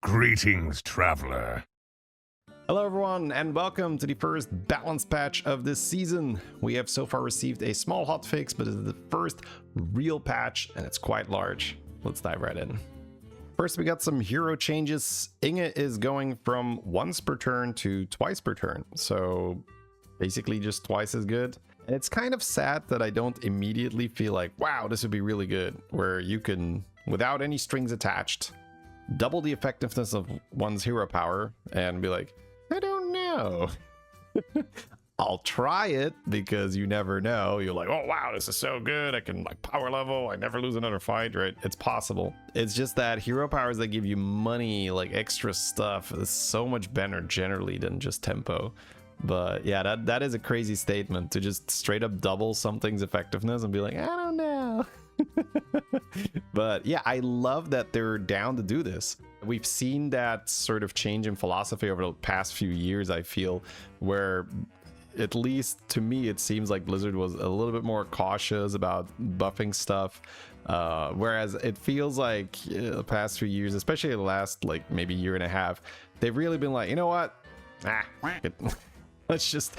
Greetings, traveler. Hello everyone, and welcome to the first balance patch of this season. We have so far received a small hotfix, but it's the first real patch, and it's quite large. Let's dive right in. First, we got some hero changes. Inge is going from once per turn to twice per turn, so basically just twice as good. And it's kind of sad that I don't immediately feel like, wow, this would be really good, where you can, without any strings attached, double the effectiveness of one's hero power and be like, I don't know. I'll try it, because you never know. You're like, oh wow, this is so good. I can like power level. I never lose another fight, right? It's possible. It's just that hero powers that give you money, like extra stuff, is so much better generally than just tempo. But yeah, that is a crazy statement, to just straight up double something's effectiveness and be like, I don't know. But yeah, I love that they're down to do this. We've seen that sort of change in philosophy over the past few years, I feel, where at least to me it seems like Blizzard was a little bit more cautious about buffing stuff, whereas it feels like the past few years, especially the last like maybe year and a half, they've really been like, you know what, let's just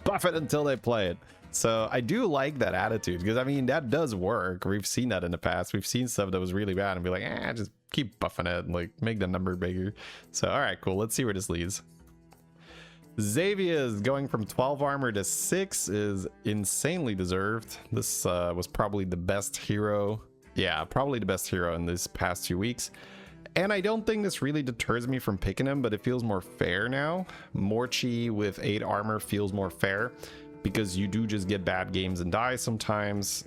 buff it until they play it. So I do like that attitude, because I mean that does work. We've seen that in the past. We've seen stuff that was really bad and be like, just keep buffing it and like make the number bigger. So all right, cool, let's see where this leads. Xavia's going from 12 armor to 6 is insanely deserved. This was probably the best hero. Yeah, probably the best hero in these past few weeks. And I don't think this really deters me from picking him, but it feels more fair now. Morchi with 8 armor feels more fair, because you do just get bad games and die sometimes.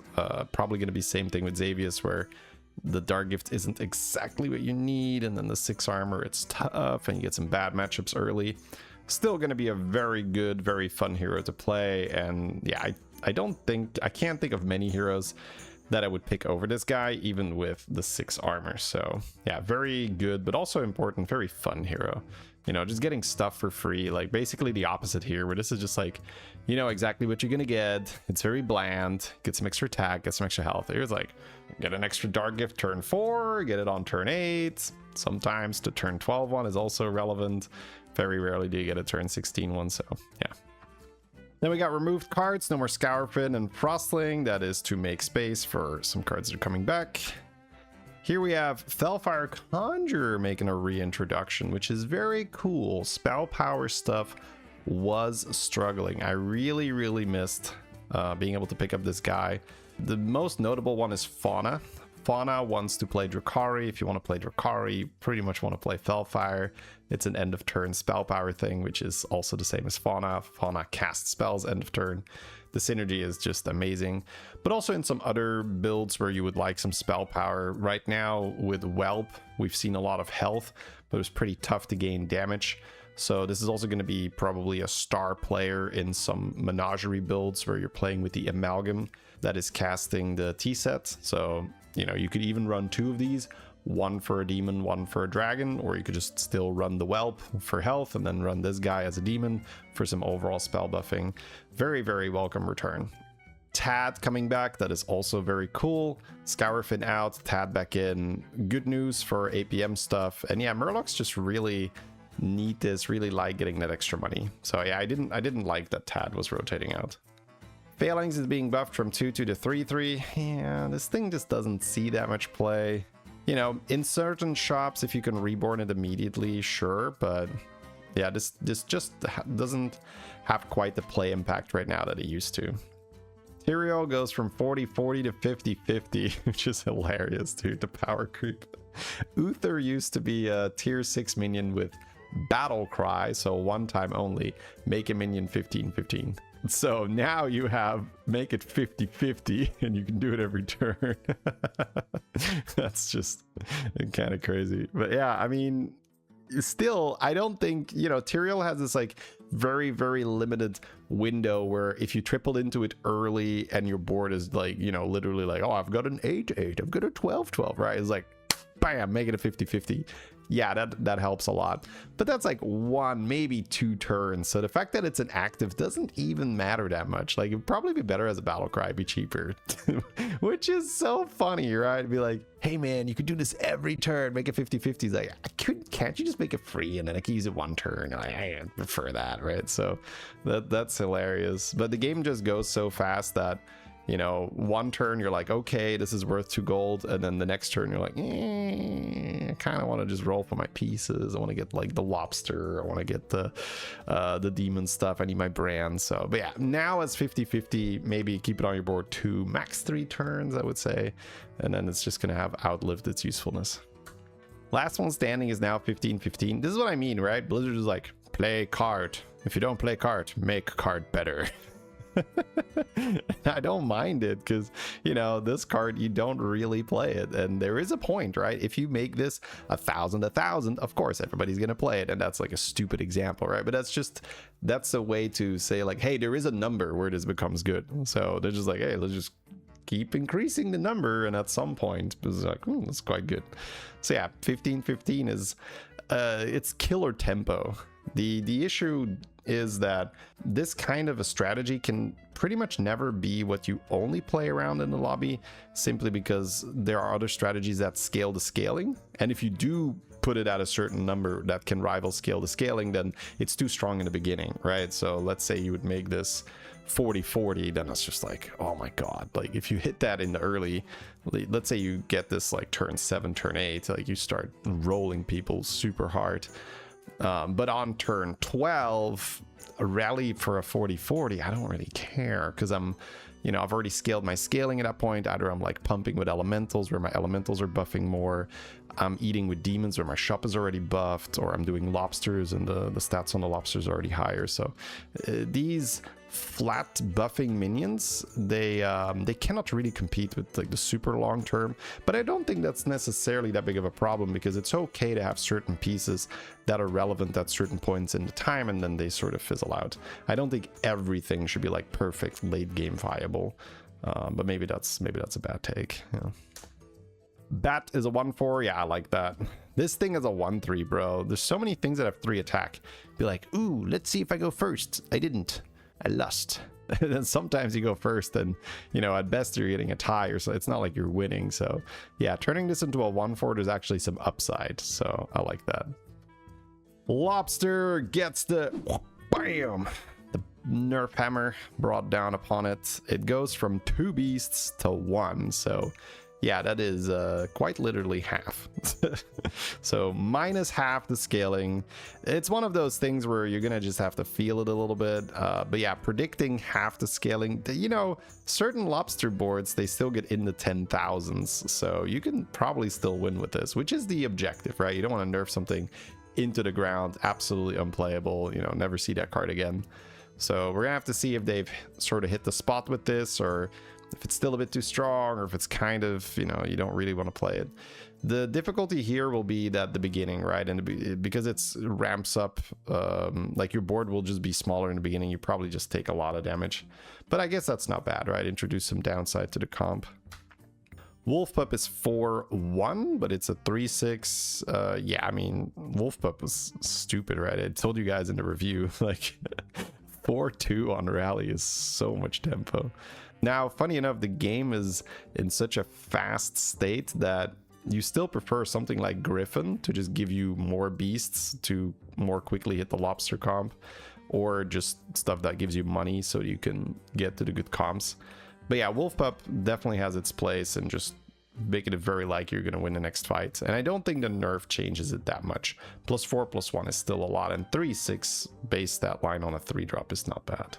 Probably going to be same thing with Xavius, where the Dark Gift isn't exactly what you need, and then the 6 armor, it's tough, and you get some bad matchups early. Still going to be a very good, very fun hero to play, and yeah, I can't think of many heroes that I would pick over this guy, even with the 6 armor. So yeah, very good, but also important, very fun hero. You know, just getting stuff for free, like basically the opposite here, where this is just like, you know exactly what you're gonna get. It's very bland, get some extra attack, get some extra health. Here's like, get an extra Dark Gift turn 4, get it on turn 8. Sometimes the turn 12 one is also relevant. Very rarely do you get a turn 16 one, so yeah. Then we got removed cards, no more Scourfin and Frostling. That is to make space for some cards that are coming back. Here we have Fellfire Conjurer making a reintroduction, which is very cool. Spell power stuff was struggling. I really missed being able to pick up this guy. The most notable one is Fauna. Fauna wants to play Drukhari. If you want to play Drukhari, you pretty much want to play Fellfire. It's an end of turn spell power thing, which is also the same as Fauna. Fauna casts spells end of turn. The synergy is just amazing. But also in some other builds where you would like some spell power. Right now with Whelp, we've seen a lot of health, but it was pretty tough to gain damage. So this is also going to be probably a star player in some Menagerie builds where you're playing with the Amalgam that is casting the T-set. So, you know, you could even run 2 of these, one for a demon, one for a dragon, or you could just still run the Whelp for health and then run this guy as a demon for some overall spell buffing. Very welcome return. Tad coming back, that is also very cool. Scourfin out, Tad back in. Good news for APM stuff. And yeah, Murlocs just really need this, really like getting that extra money. So yeah, I didn't like that Tad was rotating out. Phalanx is being buffed from 2-2 to 3-3. Yeah, this thing just doesn't see that much play. You know, in certain shops, if you can reborn it immediately, sure, but yeah, this just doesn't have quite the play impact right now that it used to. Tyrael goes from 40-40 to 50-50, which is hilarious, dude, the power creep. Uther used to be a tier 6 minion with Battle Cry, so one time only, make a minion 15-15. So now you have make it 50-50 and you can do it every turn. That's just kind of crazy. But yeah, I mean, still, I don't think, you know, Tyrael has this like very limited window where if you tripled into it early and your board is like, you know, literally like, oh, I've got an 8-8, I've got a 12-12, right? It's like, bam, make it a 50-50. Yeah, that helps a lot. But that's like 1, maybe 2 turns. So the fact that it's an active doesn't even matter that much. Like, it'd probably be better as a battle cry, be cheaper. Which is so funny, right? Be like, hey man, you could do this every turn, make it 50-50. He's like, can't you just make it free and then I can use it 1 turn? Like, I prefer that, right? So that's hilarious. But the game just goes so fast that, you know, 1 turn you're like, okay, this is worth 2 gold, and then the next turn you're like, I kind of want to just roll for my pieces. I want to get like the lobster, I want to get the demon stuff, I need my brand. So but yeah, now it's 50-50. Maybe keep it on your board 2, max 3 turns, I would say, and then it's just gonna have outlived its usefulness. Last one standing is now 15-15. This is what I mean, right? Blizzard is like, play card. If you don't play card, make card better. I don't mind it because, you know, this card, you don't really play it, and there is a point, right? If you make this 1,000, of course everybody's gonna play it, and that's like a stupid example, right? But that's a way to say like, hey, there is a number where this becomes good. So they're just like, hey, let's just keep increasing the number, and at some point it's like, that's quite good. So yeah, 15-15 is it's killer tempo. The issue is that this kind of a strategy can pretty much never be what you only play around in the lobby, simply because there are other strategies that scale the scaling, and if you do put it at a certain number that can rival scale the scaling, then it's too strong in the beginning, right? So let's say you would make this 40-40, then it's just like, oh my god, like if you hit that in the early, let's say you get this like turn 7, turn 8, like you start rolling people super hard. But on turn 12, a rally for a 40-40, I don't really care, because I'm, you know, I've already scaled my scaling at that point. Either I'm like pumping with elementals where my elementals are buffing more, I'm eating with demons where my shop is already buffed, or I'm doing lobsters and the stats on the lobsters are already higher. So these flat buffing minions, they cannot really compete with like the super long term, but I don't think that's necessarily that big of a problem, because it's okay to have certain pieces that are relevant at certain points in the time and then they sort of fizzle out. I don't think everything should be like perfect late game viable, but maybe that's a bad take. Yeah. Bat is a 1-4. Yeah, I like that. This thing is a 1-3, bro. There's so many things that have 3 attack. Be like, ooh, let's see if I go first. I didn't. I lost. And then sometimes you go first, and, you know, at best you're getting a tie, or so it's not like you're winning. So yeah, turning this into a 1-4, there's actually some upside. So I like that. Lobster gets the bam. The nerf hammer brought down upon it. It goes from 2 beasts to 1. So yeah, that is quite literally half. So minus half the scaling. It's one of those things where you're gonna just have to feel it a little bit. But yeah, predicting half the scaling, you know, certain lobster boards, they still get in the 10,000s. So you can probably still win with this, which is the objective, right? You don't want to nerf something into the ground, absolutely unplayable, you know, never see that card again. So we're gonna have to see if they've sort of hit the spot with this, or if it's still a bit too strong, or if it's kind of, you know, you don't really want to play it. The difficulty here will be that the beginning, right? And because it's ramps up, like your board will just be smaller in the beginning, you probably just take a lot of damage. But I guess that's not bad, right? Introduce some downside to the comp. Wolf Pup is 4-1, but it's a 3-6. Yeah, I mean, Wolf Pup was stupid, right? I told you guys in the review, like 4-2 on rally is so much tempo. Now, funny enough, the game is in such a fast state that you still prefer something like Griffin to just give you more beasts to more quickly hit the lobster comp, or just stuff that gives you money so you can get to the good comps. But yeah, Wolf Pup definitely has its place, and just making it very like you're going to win the next fight. And I don't think the nerf changes it that much. +4/+1 is still a lot, and 3-6 base stat line on a 3-drop is not bad.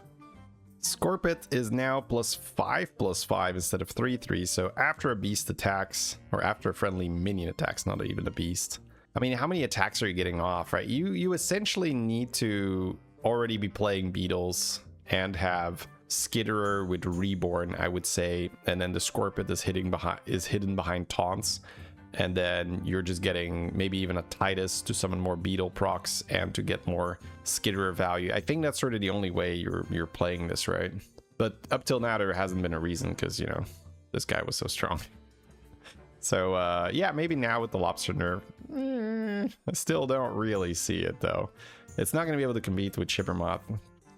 Scorpit is now +5/+5 instead of 3/3, so after a beast attacks, or after a friendly minion attacks, not even a beast. I mean, how many attacks are you getting off, right? You essentially need to already be playing beetles and have Skitterer with Reborn, I would say, and then the Scorpit is hidden behind taunts, and then you're just getting maybe even a Titus to summon more beetle procs and to get more Skitterer value. I think that's sort of the only way you're playing this, right? But up till now there hasn't been a reason, because, you know, this guy was so strong. So yeah, maybe now with the lobster nerf, I still don't really see it though. It's not going to be able to compete with Shimmermoth,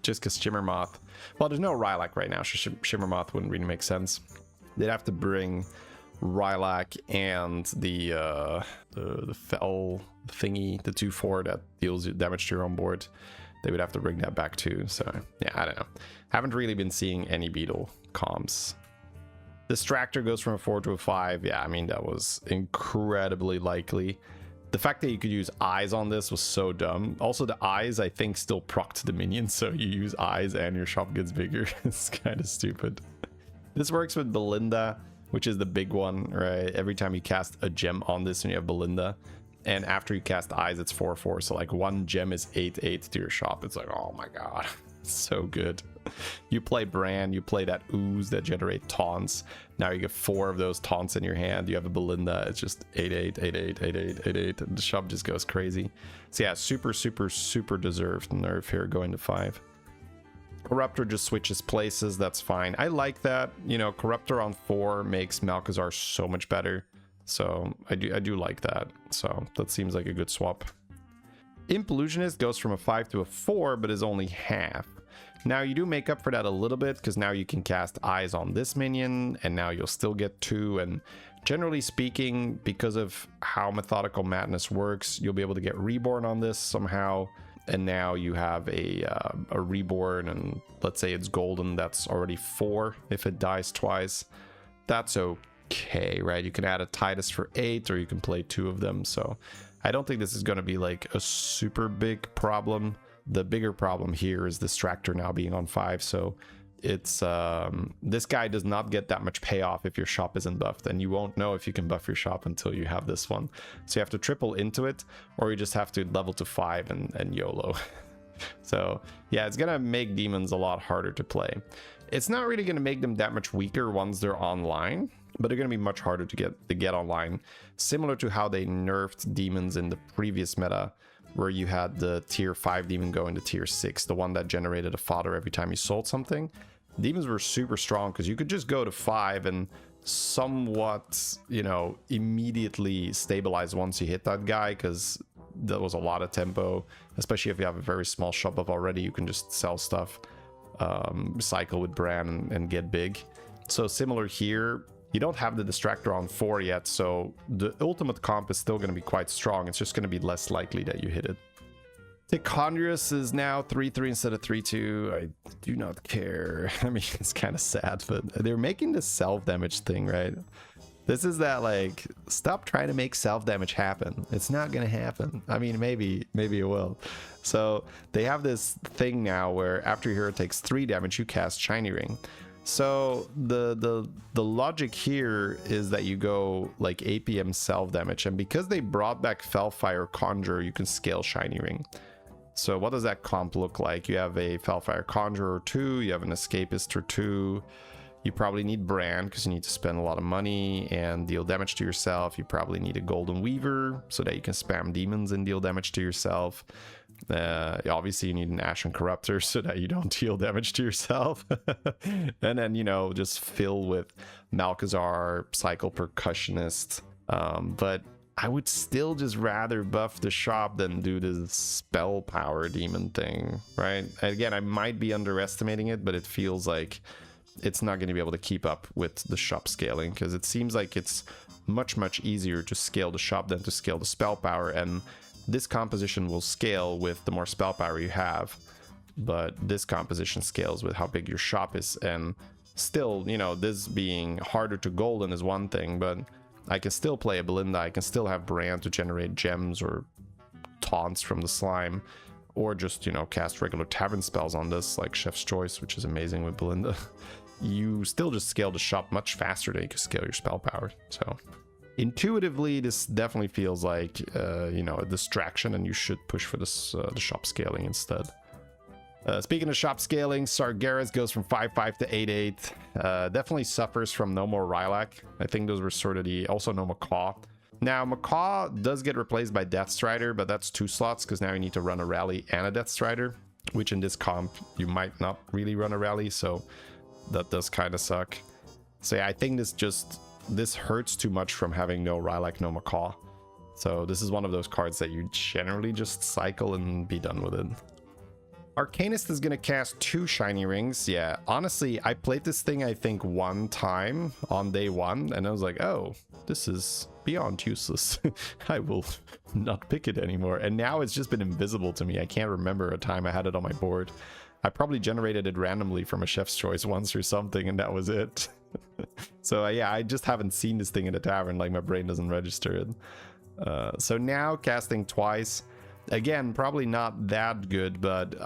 just because Shimmermoth, well, there's no Rylak right now, so Shimmermoth wouldn't really make sense. They'd have to bring Rylak and the fell thingy, the 2/4 that deals damage to your own board. They would have to bring that back too. So yeah, I don't know. Haven't really been seeing any beetle comps. Distractor goes from a 4 to a 5. Yeah, I mean, that was incredibly likely. The fact that you could use eyes on this was so dumb. Also, the eyes, I think, still proc to the minions, so you use eyes and your shop gets bigger. It's kind of stupid. This works with Belinda, which is the big one, right? Every time you cast a gem on this and you have Belinda, and after you cast eyes, it's 4/4. So like one gem is 8/8 to your shop. It's like, oh my god, it's so good. You play Bran, you play that ooze that generate taunts. Now you get 4 of those taunts in your hand. You have a Belinda. It's just 8/8, 8/8, 8/8, 8/8, and the shop just goes crazy. So yeah, super, super, super deserved nerf here going to 5. Corruptor just switches places. That's fine. I like that. You know, Corruptor on 4 makes Malchezaar so much better. So I do like that. So that seems like a good swap. Imp Illusionist goes from a 5 to a 4, but is only half. Now you do make up for that a little bit, because now you can cast eyes on this minion, and now you'll still get 2. And generally speaking, because of how Methodical Madness works, you'll be able to get Reborn on this somehow. And now you have a Reborn, and let's say it's golden, that's already 4 if it dies twice. That's okay, right? You can add a Titus for 8, or you can play 2 of them. So I don't think this is going to be like a super big problem. The bigger problem here is Distractor now being on 5. So it's this guy does not get that much payoff if your shop isn't buffed, and you won't know if you can buff your shop until you have this one. So you have to triple into it, or you just have to level to 5 and YOLO. So yeah, it's gonna make demons a lot harder to play. It's not really gonna make them that much weaker once they're online, but they're gonna be much harder to get online. Similar to how they nerfed demons in the previous meta, where you had the tier 5 demon go into tier 6, the one that generated a fodder every time you sold something. Demons were super strong because you could just go to 5 and somewhat, you know, immediately stabilize once you hit that guy, because that was a lot of tempo, especially if you have a very small shop of already. You can just sell stuff, cycle with Bran and get big. So similar here. You don't have the Distractor on 4 yet, so the ultimate comp is still going to be quite strong. It's just going to be less likely that you hit it. Tichondrius is now 3/3 instead of 3/2. I do not care. I mean, it's kind of sad, but they're making this self-damage thing, right? This is that, like, stop trying to make self-damage happen. It's not going to happen. I mean, maybe it will. So they have this thing now where after your hero takes 3 damage, you cast Shiny Ring. So the logic here is that you go like APM self damage, and because they brought back Felfire Conjurer, you can scale Shiny Ring. So what does that comp look like? You have a Felfire Conjurer 2, you have an Escapist or 2, you probably need Bran because you need to spend a lot of money and deal damage to yourself. You probably need a Golden Weaver so that you can spam demons and deal damage to yourself. Obviously you need an Ashen Corruptor so that you don't deal damage to yourself. And then, you know, just fill with Malchezaar, Cycle Percussionist. But I would still just rather buff the shop than do the spell power demon thing, right? Again, I might be underestimating it, but it feels like it's not going to be able to keep up with the shop scaling, because it seems like it's much easier to scale the shop than to scale the spell power. And this composition will scale with the more spell power you have, but this composition scales with how big your shop is. And still, you know, this being harder to golden is one thing, but I can still play a Belinda, I can still have Bran to generate gems or taunts from the slime, or just, you know, cast regular tavern spells on this, like Chef's Choice, which is amazing with Belinda. You still just scale the shop much faster than you can scale your spell power. So intuitively, this definitely feels like, you know, a distraction, and you should push for this the shop scaling instead. Speaking of shop scaling, Sargeras goes from 5/5 to 8/8. Definitely suffers from no more Rylak. I think those were sort of the... Also no Macaw. Now, Macaw does get replaced by Death Strider, but that's 2 slots, because now you need to run a rally and a Death Strider, which in this comp, you might not really run a rally, so that does kind of suck. So yeah, I think this just this hurts too much from having no Rylak, no Macaw. So this is one of those cards that you generally just cycle and be done with it. Arcanist is going to cast 2 shiny rings. Yeah, honestly, I played this thing, I think, 1 time on day 1, and I was like, oh, this is beyond useless. I will not pick it anymore. And now it's just been invisible to me. I can't remember a time I had it on my board. I probably generated it randomly from a chef's choice once or something, and that was it. So yeah, I just haven't seen this thing in a tavern, like my brain doesn't register it. So now casting twice. Again, probably not that good, but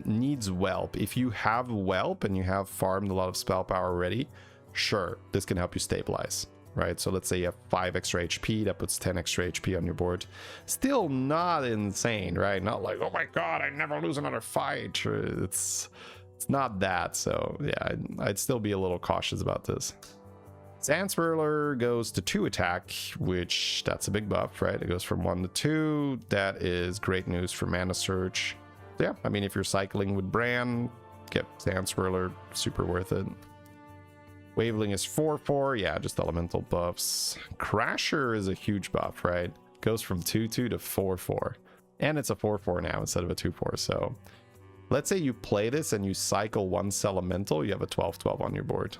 needs Whelp. If you have Whelp and you have farmed a lot of spell power already, sure, this can help you stabilize, right? So let's say you have 5 extra HP, that puts 10 extra HP on your board. Still not insane, right? Not like, oh my god, I never lose another fight. It's not that, so yeah, I'd still be a little cautious about this. Sand Swirler goes to 2 attack, which that's a big buff, right? It goes from 1 to 2. That is great news for Mana Surge. Yeah, I mean, if you're cycling with Bran, get Sand Swirler, super worth it. Waveling is 4/4, yeah, just elemental buffs. Crasher is a huge buff, right? Goes from 2/2 to 4/4. And it's a 4/4 now instead of a 2/4, so let's say you play this and you cycle 1 Elemental, you have a 12/12 on your board.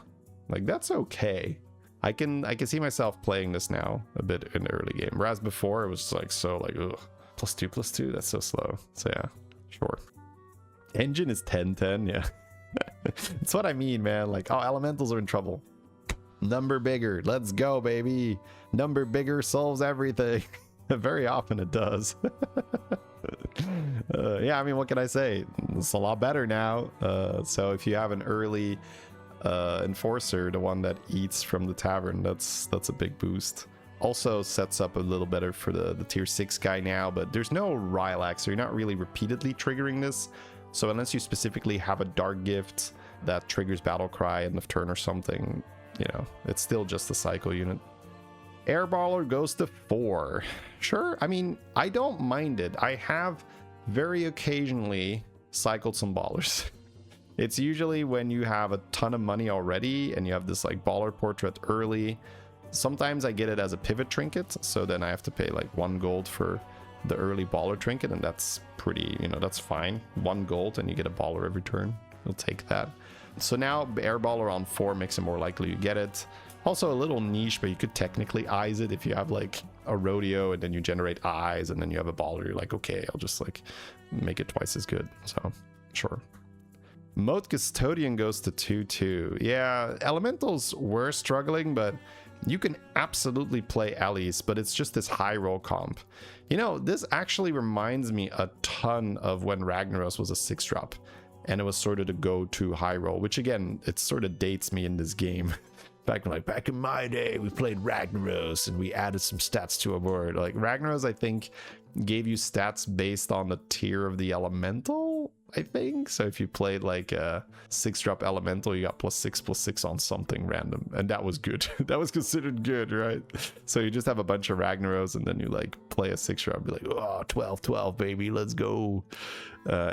Like, that's okay. I can see myself playing this now a bit in the early game. Whereas before it was like so like, ugh, +2/+2, that's so slow. So yeah, sure. Engine is 10/10, yeah. That's what I mean, man. Like, oh, elementals are in trouble. Number bigger, let's go, baby. Number bigger solves everything. Very often it does. Yeah, I mean, what can I say? It's a lot better now. So if you have an early enforcer, the one that eats from the tavern, that's a big boost. Also sets up a little better for the tier 6 guy now, but there's no Rylak, so you're not really repeatedly triggering this. So unless you specifically have a dark gift that triggers battle cry end of turn or something, you know, it's still just a cycle unit. Airballer goes to 4. Sure, I mean, I don't mind it. I have very occasionally cycled some ballers. It's usually when you have a ton of money already and you have this like baller portrait early. Sometimes I get it as a pivot trinket, so then I have to pay like 1 gold for the early baller trinket, and that's pretty, you know, that's fine. 1 gold and you get a baller every turn. You'll take that. So now airballer on 4 makes it more likely you get it. Also a little niche, but you could technically eyes it if you have like a rodeo and then you generate eyes and then you have a baller. You're like, okay, I'll just like make it twice as good. So sure. Moat Custodian goes to 2/2. Yeah, elementals were struggling, but you can absolutely play Elise, but it's just this high roll comp. You know, this actually reminds me a ton of when Ragnaros was a 6-drop, and it was sort of the go-to high roll, which again, it sort of dates me in this game. Back in my day, we played Ragnaros and we added some stats to our board. Like Ragnaros, I think, gave you stats based on the tier of the elemental, I think. So if you played like a 6-drop elemental, you got +6/+6 on something random, and that was good. That was considered good, right? So you just have a bunch of Ragnaros and then you like play a 6-drop and be like, oh, 12/12 baby, let's go.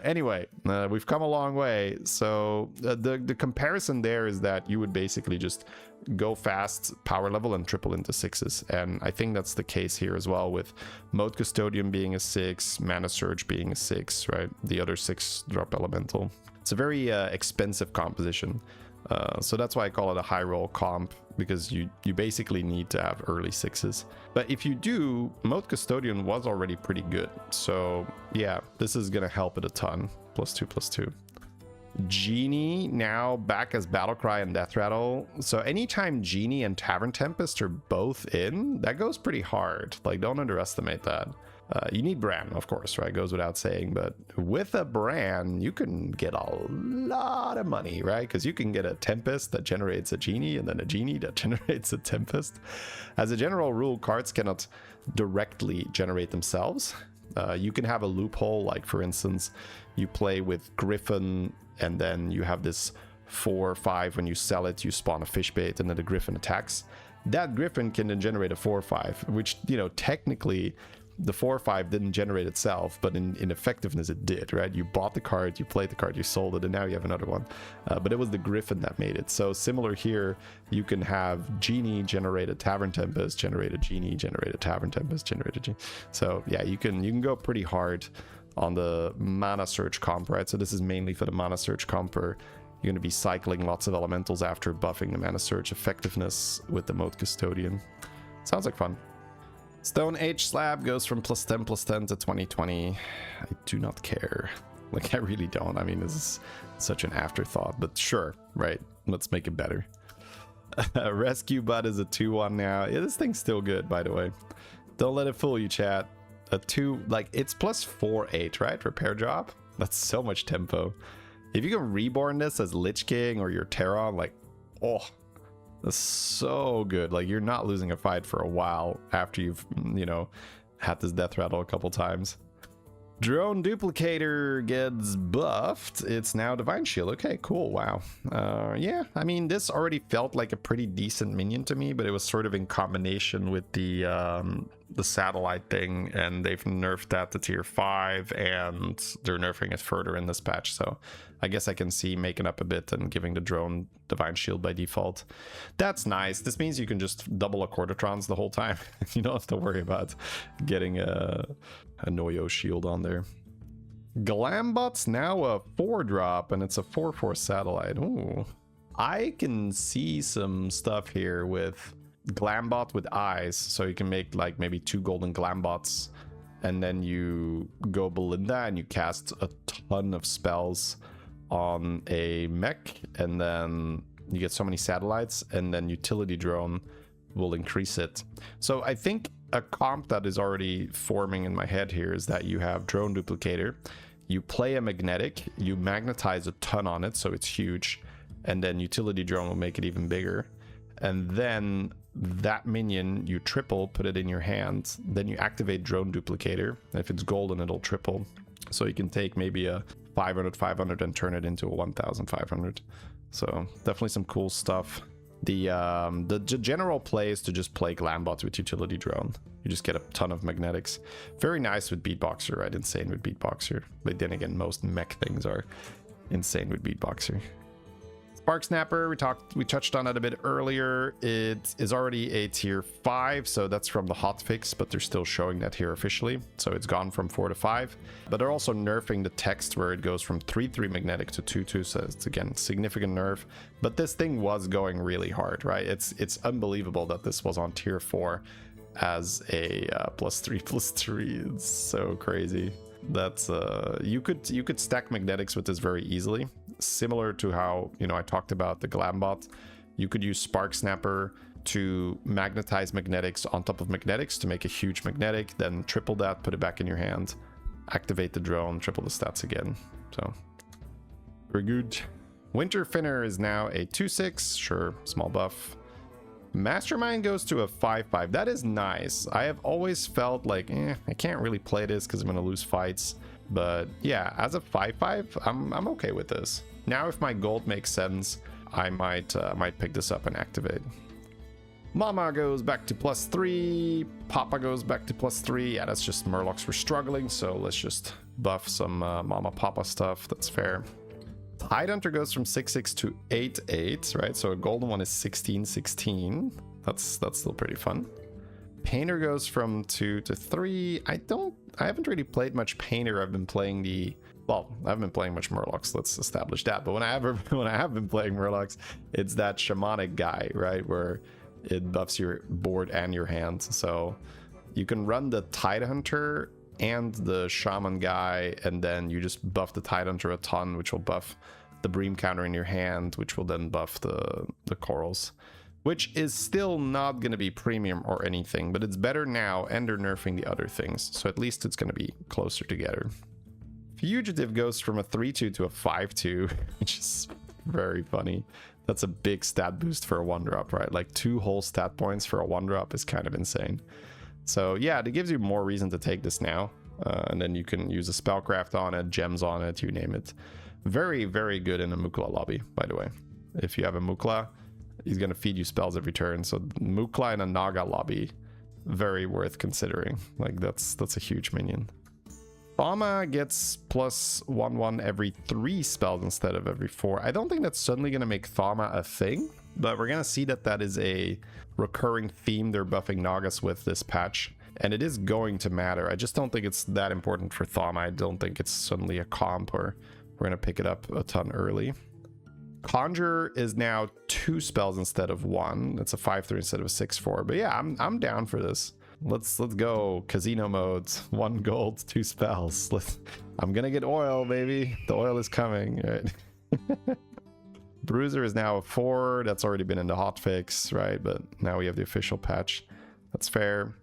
Anyway, we've come a long way. So the comparison there is that you would basically just go fast, power level, and triple into 6s. And I think that's the case here as well, with Moat Custodian being a 6, Mana Surge being a 6, right? The other 6-drop elemental. It's a very expensive composition. So that's why I call it a high roll comp, because you basically need to have early 6s. But if you do, Moat Custodian was already pretty good. So yeah, this is going to help it a ton. +2/+2. Genie now back as Battlecry and Death Rattle. So anytime Genie and Tavern Tempest are both in, that goes pretty hard. Like, don't underestimate that. You need Bran, of course, right? Goes without saying, but with a Bran, you can get a lot of money, right? Because you can get a Tempest that generates a Genie, and then a Genie that generates a Tempest. As a general rule, cards cannot directly generate themselves. You can have a loophole, like for instance, you play with Griffin, and then you have this 4/5. When you sell it, you spawn a fish bait, and then the Griffin attacks. That Griffin can then generate a 4/5, which, you know, technically the 4/5 didn't generate itself, but in effectiveness it did, right? You bought the card, you played the card, you sold it, and now you have another one. But it was the Griffin that made it. So similar here, you can have Genie generate a Tavern Tempest, generate a Genie, generate a Tavern Tempest, generate a Genie. So yeah, you can go pretty hard on the mana search comp, right? So this is mainly for the mana search comp, where you're going to be cycling lots of elementals after buffing the mana search effectiveness with the Moat Custodian. Sounds like fun. Stone Age Slab goes from +10/+10 to 20/20. I do not care. Like, I really don't. I mean, this is such an afterthought, but sure, right? Let's make it better. Rescue Bud is a 2/1 now. Yeah, this thing's still good, by the way. Don't let it fool you, chat. A 2, like, it's +4/8, right? Repair drop? That's so much tempo. If you can reborn this as Lich King or your Terran, like, oh, that's so good. Like, you're not losing a fight for a while after you've, you know, had this death rattle a couple times. Drone Duplicator gets buffed. It's now Divine Shield. Okay, cool. Wow. Yeah, I mean, this already felt like a pretty decent minion to me, but it was sort of in combination with the satellite thing, and they've nerfed that to tier 5, and they're nerfing it further in this patch. So I guess I can see making up a bit and giving the drone Divine Shield by default. That's nice. This means you can just double a Quartertrons the whole time. You don't have to worry about getting a Noyo shield on there. Glambot's now a 4-drop, and it's a 4/4 satellite. Ooh. I can see some stuff here with Glambot with eyes, so you can make like maybe 2 golden Glambots, and then you go Belinda and you cast a ton of spells on a mech, and then you get so many satellites, and then Utility Drone will increase it. So I think a comp that is already forming in my head here is that you have Drone Duplicator, you play a magnetic, you magnetize a ton on it, so it's huge, and then Utility Drone will make it even bigger. And then that minion, you triple, put it in your hand, then you activate Drone Duplicator. If it's golden, it'll triple. So you can take maybe a 500 and turn it into a 1500. So definitely some cool stuff. The general play is to just play Glambot with Utility Drone. You just get a ton of magnetics. Very nice with Beatboxer, right? Insane with Beatboxer. But then again, most mech things are insane with Beatboxer. Spark Snapper, we touched on it a bit earlier. It is already a tier 5, so that's from the hotfix, but they're still showing that here officially. So it's gone from 4 to 5. But they're also nerfing the text where it goes from 3/3 magnetic to 2/2, so it's again significant nerf. But this thing was going really hard, right? It's unbelievable that this was on tier 4 as a +3/+3. It's so crazy. That's you could stack magnetics with this very easily, similar to how, you know, I talked about the Glambot. You could use Spark Snapper to magnetize magnetics on top of magnetics to make a huge magnetic, then triple that, put it back in your hand, activate the drone, triple the stats again. So very good. Winter Finner is now a 2/6, sure, small buff. Mastermind goes to a 5/5. That is nice. I have always felt like, I can't really play this because I'm going to lose fights. But yeah, as a 5/5, I'm okay with this. Now, if my gold makes sense, I might pick this up and activate. Mama goes back to +3. Papa goes back to +3. Yeah, that's just Murlocs were struggling, so let's just buff some Mama Papa stuff. That's fair. Tidehunter goes from 6/6 to 8/8, right? So a golden one is 16/16. That's still pretty fun. Painter goes from 2 to 3. I haven't really played much Painter. I've been playing I haven't been playing much Murlocs. Let's establish that. But when I have been playing Murlocs, it's that shamanic guy, right? Where it buffs your board and your hand. So you can run the Tidehunter and the shaman guy, and then you just buff the Tidehunter a ton, which will buff the Bream counter in your hand, which will then buff the corals, which is still not going to be premium or anything, but it's better now, and they're nerfing the other things, so at least it's going to be closer together. Fugitive goes from a 3/2 to a 5/2, which is very funny. That's a big stat boost for a 1-drop, right? Like 2 whole stat points for a 1-drop is kind of insane. So yeah, it gives you more reason to take this now. And then you can use a spellcraft on it, gems on it, you name it. Very, very good in a Mukla lobby, by the way. If you have a Mukla, he's going to feed you spells every turn. So Mukla in a Naga lobby very worth considering. Like that's a huge minion. Thama gets +1/1 every 3 spells instead of every 4. I don't think that's suddenly going to make Thama a thing, but we're going to see that that is a recurring theme they're buffing Nagas with this patch. And it is going to matter. I just don't think it's that important for Thama. I don't think it's suddenly a comp or we're going to pick it up a ton early. Conjure is now 2 spells instead of 1. It's a 5/3 instead of a 6/4. But yeah, I'm down for this. Let's go. Casino modes. 1 gold, 2 spells. I'm gonna get oil, baby. The oil is coming. Right? Bruiser is now a 4. That's already been in the hotfix, right? But now we have the official patch. That's fair.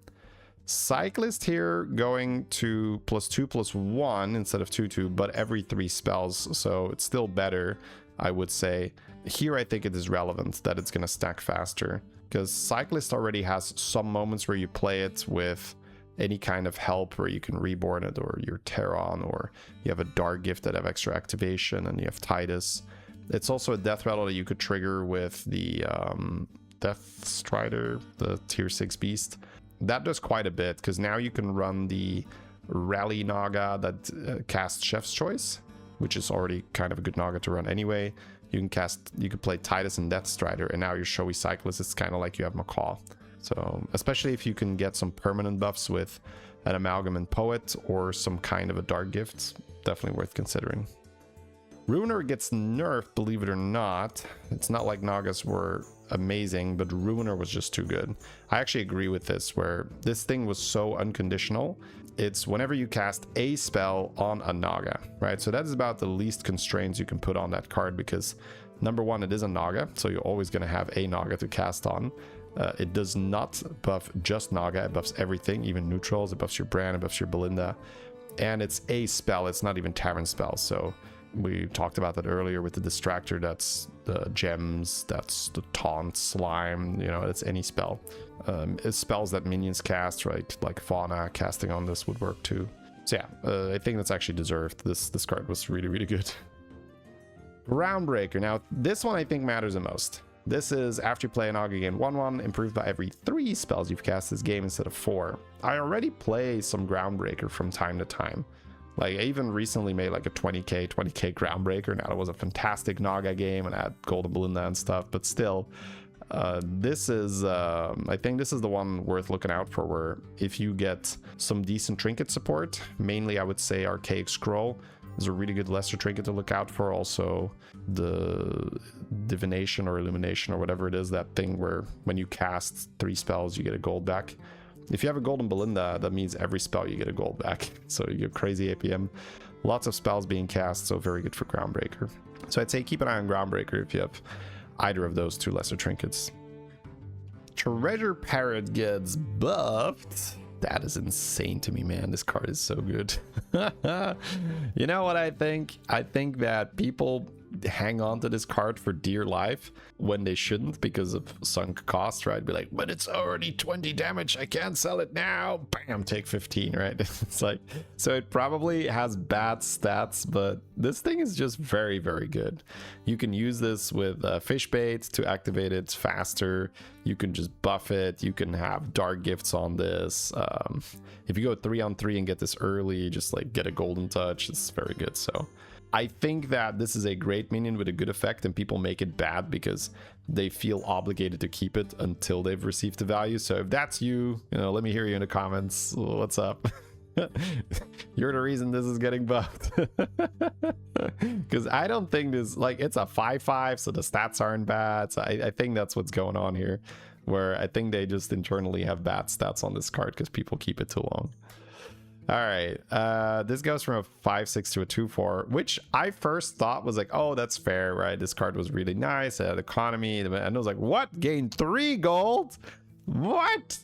Cyclist here going to +2/+1 instead of 2/2, but every 3 spells. So it's still better, I would say. Here I think it is relevant that it's gonna stack faster, because Cyclist already has some moments where you play it with any kind of help where you can reborn it, or your Terran, or you have a Dark Gift that have extra activation, and you have Titus. It's also a death rattle that you could trigger with the Death Strider, the tier 6 beast. That does quite a bit, because now you can run the Rally Naga that casts Chef's Choice, which is already kind of a good Naga to run anyway. You can play Titus and Death Strider, and now your Showy Cyclist, it's kind of like you have Macaw. So especially if you can get some permanent buffs with an Amalgam and Poet or some kind of a Dark Gift, definitely worth considering. Ruiner gets nerfed, believe it or not. It's not like Nagas were amazing, but Ruiner was just too good. I actually agree with this, where this thing was so unconditional. It's whenever you cast a spell on a Naga, right? So that is about the least constraints you can put on that card, because number one, it is a Naga, so you're always going to have a Naga to cast on. It does not buff just Naga, it buffs everything, even neutrals. It buffs your Bran, it buffs your Belinda, and it's a spell, it's not even Tavern spells. So we talked about that earlier with the Distractor. That's the gems, that's the taunt, slime, you know, it's any spell. It's spells that minions cast, right? Like Fauna casting on this would work too. So yeah, I think that's actually deserved. This card was really, really good. Groundbreaker. Now, this one I think matters the most. This is after you play an Naga, gain 1/1, improved by every 3 spells you've cast this game instead of 4. I already play some Groundbreaker from time to time. Like, I even recently made like a 20k Groundbreaker. Now, it was a fantastic Naga game and I had Golden Belinda and stuff, but still, this is, I think this is the one worth looking out for, where if you get some decent trinket support, mainly I would say Archaic Scroll is a really good lesser trinket to look out for. Also, the Divination or Illumination or whatever it is, that thing where when you cast 3 spells, you get a gold back. If you have a Golden Belinda, that means every spell you get a gold back. So you get crazy APM. Lots of spells being cast, so very good for Groundbreaker. So I'd say keep an eye on Groundbreaker if you have either of those 2 lesser trinkets. Treasure Parrot gets buffed. That is insane to me, man. This card is so good. You know what I think? I think that people hang on to this card for dear life when they shouldn't, because of sunk cost, right? Be like, but it's already 20 damage, I can't sell it now. Bam, take 15, right? It's like, so it probably has bad stats, but this thing is just very, very good. You can use this with fish bait to activate it faster. You can just buff it. You can have Dark Gifts on this. If you go 3-on-3 and get this early, just like get a Golden Touch, it's very good. So I think that this is a great minion with a good effect, and people make it bad because they feel obligated to keep it until they've received the value. So if that's you, let me hear you in the comments. What's up? You're the reason this is getting buffed. Because I don't think this, like, it's a 5/5, so the stats aren't bad. So I think that's what's going on here, where I think they just internally have bad stats on this card because people keep it too long. All right, this goes from a 5/6 to a 2/4, which I first thought was like, oh, that's fair, right? This card was really nice, it had economy, and I was like, what? Gain 3 gold? What?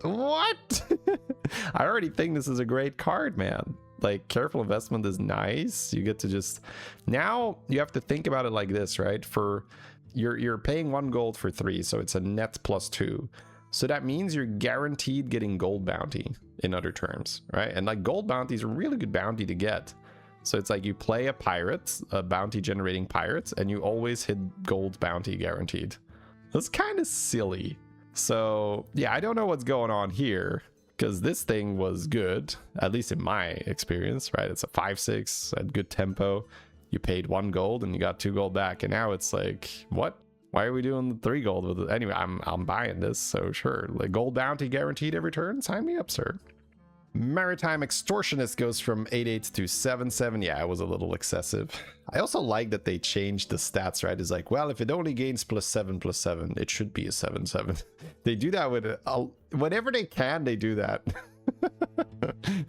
I already think this is a great card, man. Like, Careful Investment is nice. You get to just, now you have to think about it like this, right? For you're paying 1 gold for 3, so it's a net +2. So that means you're guaranteed getting gold bounty, in other terms, right? And like, gold bounty is a really good bounty to get. So it's like you play a pirate, a bounty generating pirate, and you always hit gold bounty guaranteed. That's kind of silly. So yeah, I don't know what's going on here, because this thing was good, at least in my experience, right? It's a 5/6 at good tempo. You paid 1 gold and you got 2 gold back, and now it's like, what? Why are we doing the 3 gold with it? Anyway, I'm buying this, so sure. Like, gold bounty guaranteed every turn? Sign me up, sir. Maritime Extortionist goes from 8/8 to 7/7. Yeah, it was a little excessive. I also like that they changed the stats, right? It's like, well, if it only gains +7/+7, it should be a 7/7. They do that with whenever they can, they do that.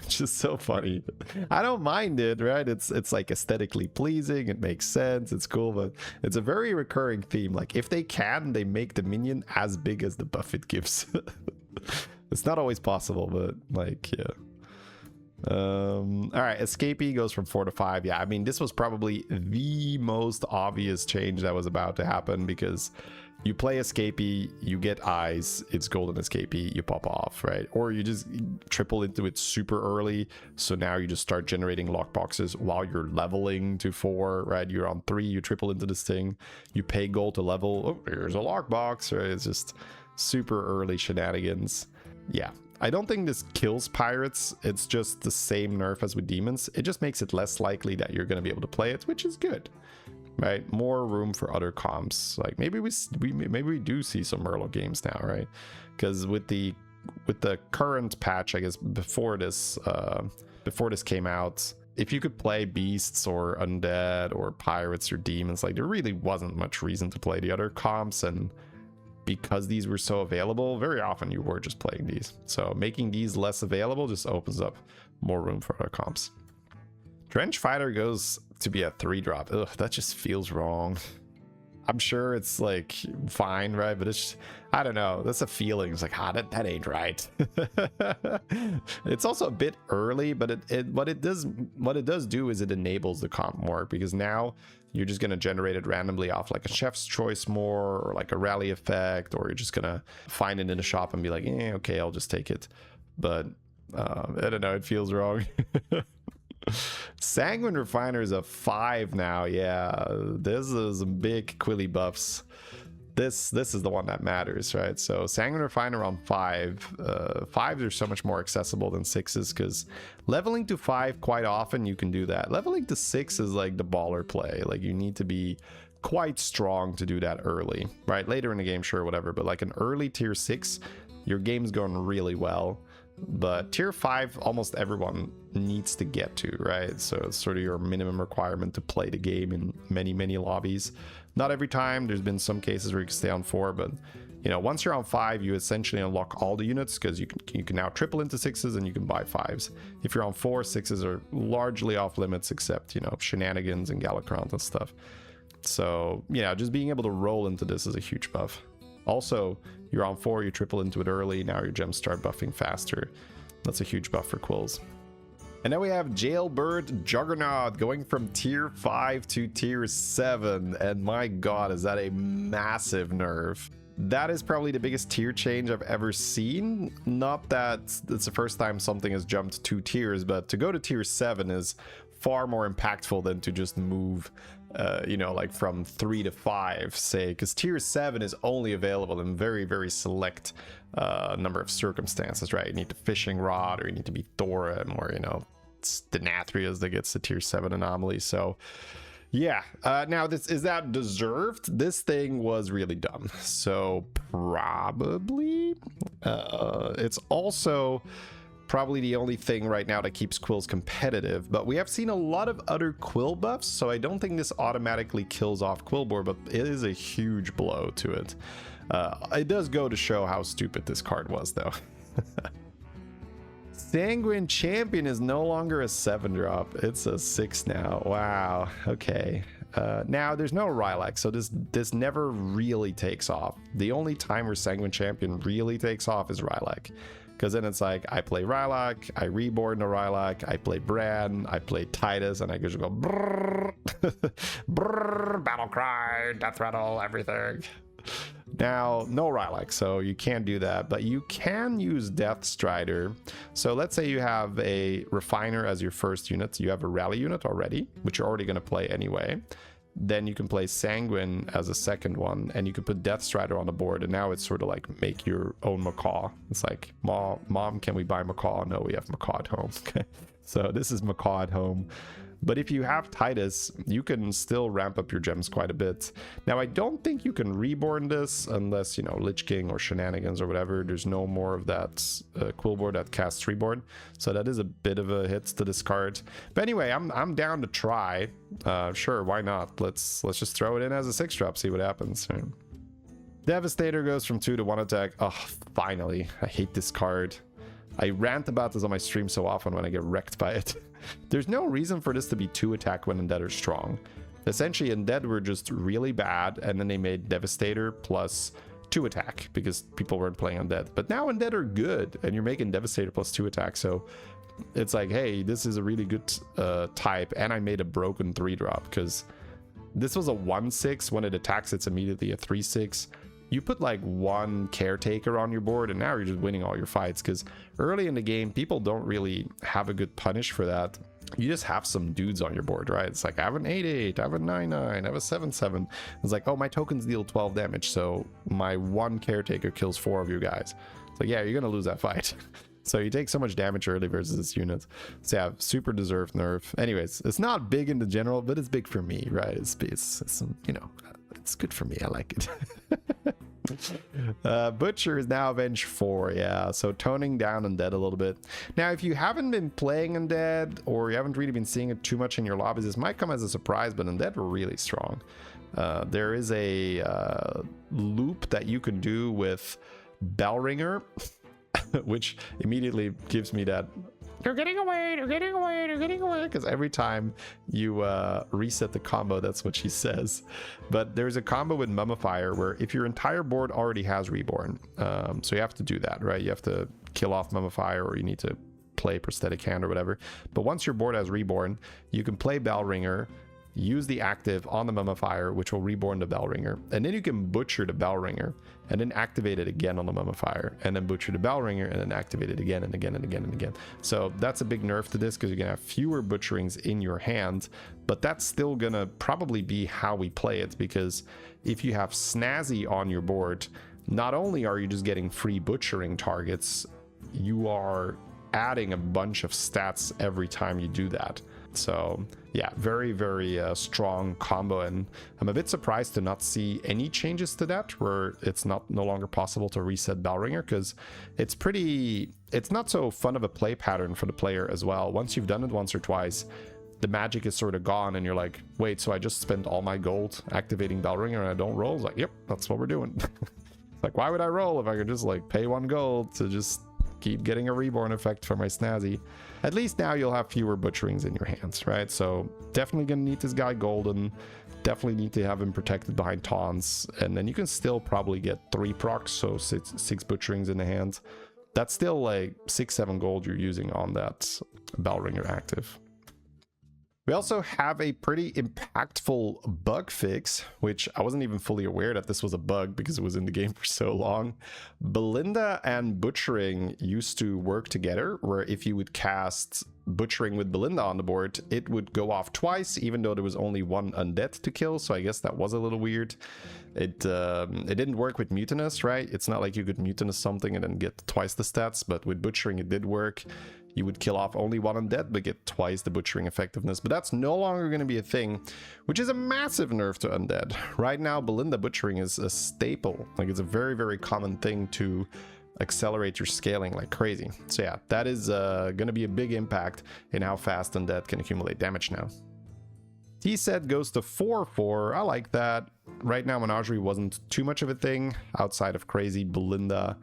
Which is so funny. I don't mind it, right? It's like aesthetically pleasing, it makes sense, it's cool, but it's a very recurring theme. Like, if they can, they make the minion as big as the buff it gives. It's not always possible, but like, yeah. All right, Escapee goes from 4 to 5. Yeah, I mean, this was probably the most obvious change that was about to happen, because you play Escapee, you get eyes, it's golden Escapee, you pop off, right? Or you just triple into it super early, so now you just start generating lockboxes while you're leveling to 4, right? You're on 3, you triple into this thing, you pay gold to level, oh, here's a lockbox, right? It's just super early shenanigans. Yeah, I don't think this kills pirates. It's just the same nerf as with demons. It just makes it less likely that you're going to be able to play it, which is good, right? More room for other comps. Like, maybe we do see some Merlot games now, right? Because with the current patch, I guess before this came out, if you could play beasts or undead or pirates or demons, like, there really wasn't much reason to play the other comps, and because these were so available, very often you were just playing these. So making these less available just opens up more room for other comps. Trench Fighter goes to be a 3-drop. Ugh, that just feels wrong. I'm sure it's like fine, right? But it's just, I don't know. That's a feeling. It's like, that ain't right. It's also a bit early, but what it does do is it enables the comp more, because now you're just going to generate it randomly off like a Chef's Choice more, or like a rally effect, or you're just going to find it in the shop and be like, okay, I'll just take it. But I don't know, it feels wrong. Sanguine Refiner is a 5 now. Yeah, this is some big Quilly buffs. This is the one that matters, right? So Sanguine Refiner on 5. 5s are so much more accessible than 6s, because leveling to 5 quite often you can do that. Leveling to 6 is like the baller play. Like, you need to be quite strong to do that early, right? Later in the game, sure, whatever, but like an early tier 6, your game's going really well. But tier 5, almost everyone needs to get to, right? So it's sort of your minimum requirement to play the game in many lobbies. Not every time. There's been some cases where you can stay on 4, but you know, once you're on 5, you essentially unlock all the units, because you can now triple into 6s and you can buy 5s. If you're on 4, 6s are largely off limits, except, you know, shenanigans and Galacront and stuff. So yeah, just being able to roll into this is a huge buff. Also, you're on 4, you triple into it early, now your gems start buffing faster. That's a huge buff for Quills. And now we have Jailbird Juggernaut going from tier 5 to tier 7. And my god, is that a massive nerf. That is probably the biggest tier change I've ever seen. Not that it's the first time something has jumped 2 tiers, but to go to tier 7 is far more impactful than to just move you know, like from 3 to 5, say, because tier 7 is only available in very select number of circumstances, right? You need the fishing rod, or you need to be Thorin, or, you know, it's Denathrias that gets the tier 7 anomaly. So yeah, now is that deserved? This thing was really dumb, so probably it's also probably the only thing right now that keeps Quills competitive, but we have seen a lot of other Quill buffs, so I don't think this automatically kills off Quillbore, but it is a huge blow to it. It does go to show how stupid this card was, though. Sanguine Champion is no longer a 7-drop, it's a 6 now. Wow, okay. Now there's no Rylak, so this never really takes off. The only time where Sanguine Champion really takes off is Rylak. Because then it's like, I play Rylak, I reborn the Rylak, I play Bran, I play Titus, and I just go brrr, brrr, battle cry, death rattle, everything. Now, no Rylak, so you can't do that, but you can use Death Strider. So let's say you have a Refiner as your first unit, you have a Rally unit already, which you're already going to play anyway. then you can play Sanguine as a second one, and you can put Death Strider on the board, and now it's sort of like make your own macaw. It's like, mom, can we buy macaw? No, we have macaw at home. Okay, so this is macaw at home. But if you have Titus, you can still ramp up your gems quite a bit. Now, I don't think you can reborn this unless, you know, Lich King or Shenanigans or whatever. There's no more of that quill board that casts reborn. So that is a bit of a hit to discard. But anyway, I'm down to try. Sure, why not? Let's just throw it in as a 6-drop, see what happens. Devastator goes from 2 to 1 attack. Oh, finally. I hate this card. I rant about this on my stream so often when I get wrecked by it. There's no reason for this to be 2 attack when Undead are strong. Essentially, Undead were just really bad, and then they made Devastator plus 2 attack because people weren't playing Undead. But now Undead are good, and you're making Devastator plus 2 attack, so it's like, hey, this is a really good type, and I made a broken 3-drop because this was a 1/6. When it attacks, it's immediately a 3/6. You put like 1 Caretaker on your board, and now you're just winning all your fights, because early in the game, people don't really have a good punish for that. You just have some dudes on your board, right? It's like, I have an 8/8, I have a 9/9, I have a 7/7. It's like, oh, my tokens deal 12 damage, so my 1 Caretaker kills 4 of you guys. It's like, yeah, you're gonna lose that fight. So you take so much damage early versus this unit. So yeah, super deserved nerf. Anyways, it's not big in the general, but it's big for me, right? It's you know, it's good for me. I like it. Butcher is now Avenge 4, yeah, so toning down Undead a little bit. Now, if you haven't been playing Undead, or you haven't really been seeing it too much in your lobbies, this might come as a surprise, but Undead were really strong. There is a loop that you can do with Bellringer, which immediately gives me that they're getting away, they're getting away, they're getting away, because every time you reset the combo, that's what she says. But there's a combo with Mummifier where if your entire board already has Reborn, so you have to do that, right? You have to kill off Mummifier, or you need to play Prosthetic Hand or whatever. But once your board has Reborn, you can play Bellringer, use the active on the Mummifier, which will reborn the Bellringer, and then you can butcher the Bellringer and then activate it again on the Mummifier, and then butcher the Bellringer and then activate it again and again and again and again. So that's a big nerf to this, because you're gonna have fewer butcherings in your hand, but that's still gonna probably be how we play it, because if you have Snazzy on your board, not only are you just getting free butchering targets, you are adding a bunch of stats every time you do that. So yeah, very, very strong combo, and I'm a bit surprised to not see any changes to that, where it's no longer possible to reset Bellringer, because it's not so fun of a play pattern for the player as well. Once you've done it once or twice, the magic is sort of gone, and you're like, wait, so I just spent all my gold activating Bellringer and I don't roll? It's like, yep, that's what we're doing. Like, why would I roll if I could just like pay 1 gold to just keep getting a reborn effect for my Snazzy? At least now you'll have fewer butcherings in your hands, right? So definitely gonna need this guy golden, definitely need to have him protected behind taunts, and then you can still probably get 3 procs, so six butcherings in the hand. That's still like 6-7 gold you're using on that Bellringer active. We also have a pretty impactful bug fix, which I wasn't even fully aware that this was a bug because it was in the game for so long. Belinda and Butchering used to work together, where if you would cast Butchering with Belinda on the board, it would go off twice, even though there was only 1 undead to kill, so I guess that was a little weird. It didn't work with Mutinous, right? It's not like you could Mutinous something and then get twice the stats, but with Butchering it did work. You would kill off only 1 undead, but get twice the butchering effectiveness. But that's no longer going to be a thing, which is a massive nerf to undead. Right now, Belinda butchering is a staple. Like, it's a very, very common thing to accelerate your scaling like crazy. So yeah, that is going to be a big impact in how fast undead can accumulate damage now. T-set goes to 4/4. I like that. Right now, Menagerie wasn't too much of a thing outside of crazy Belinda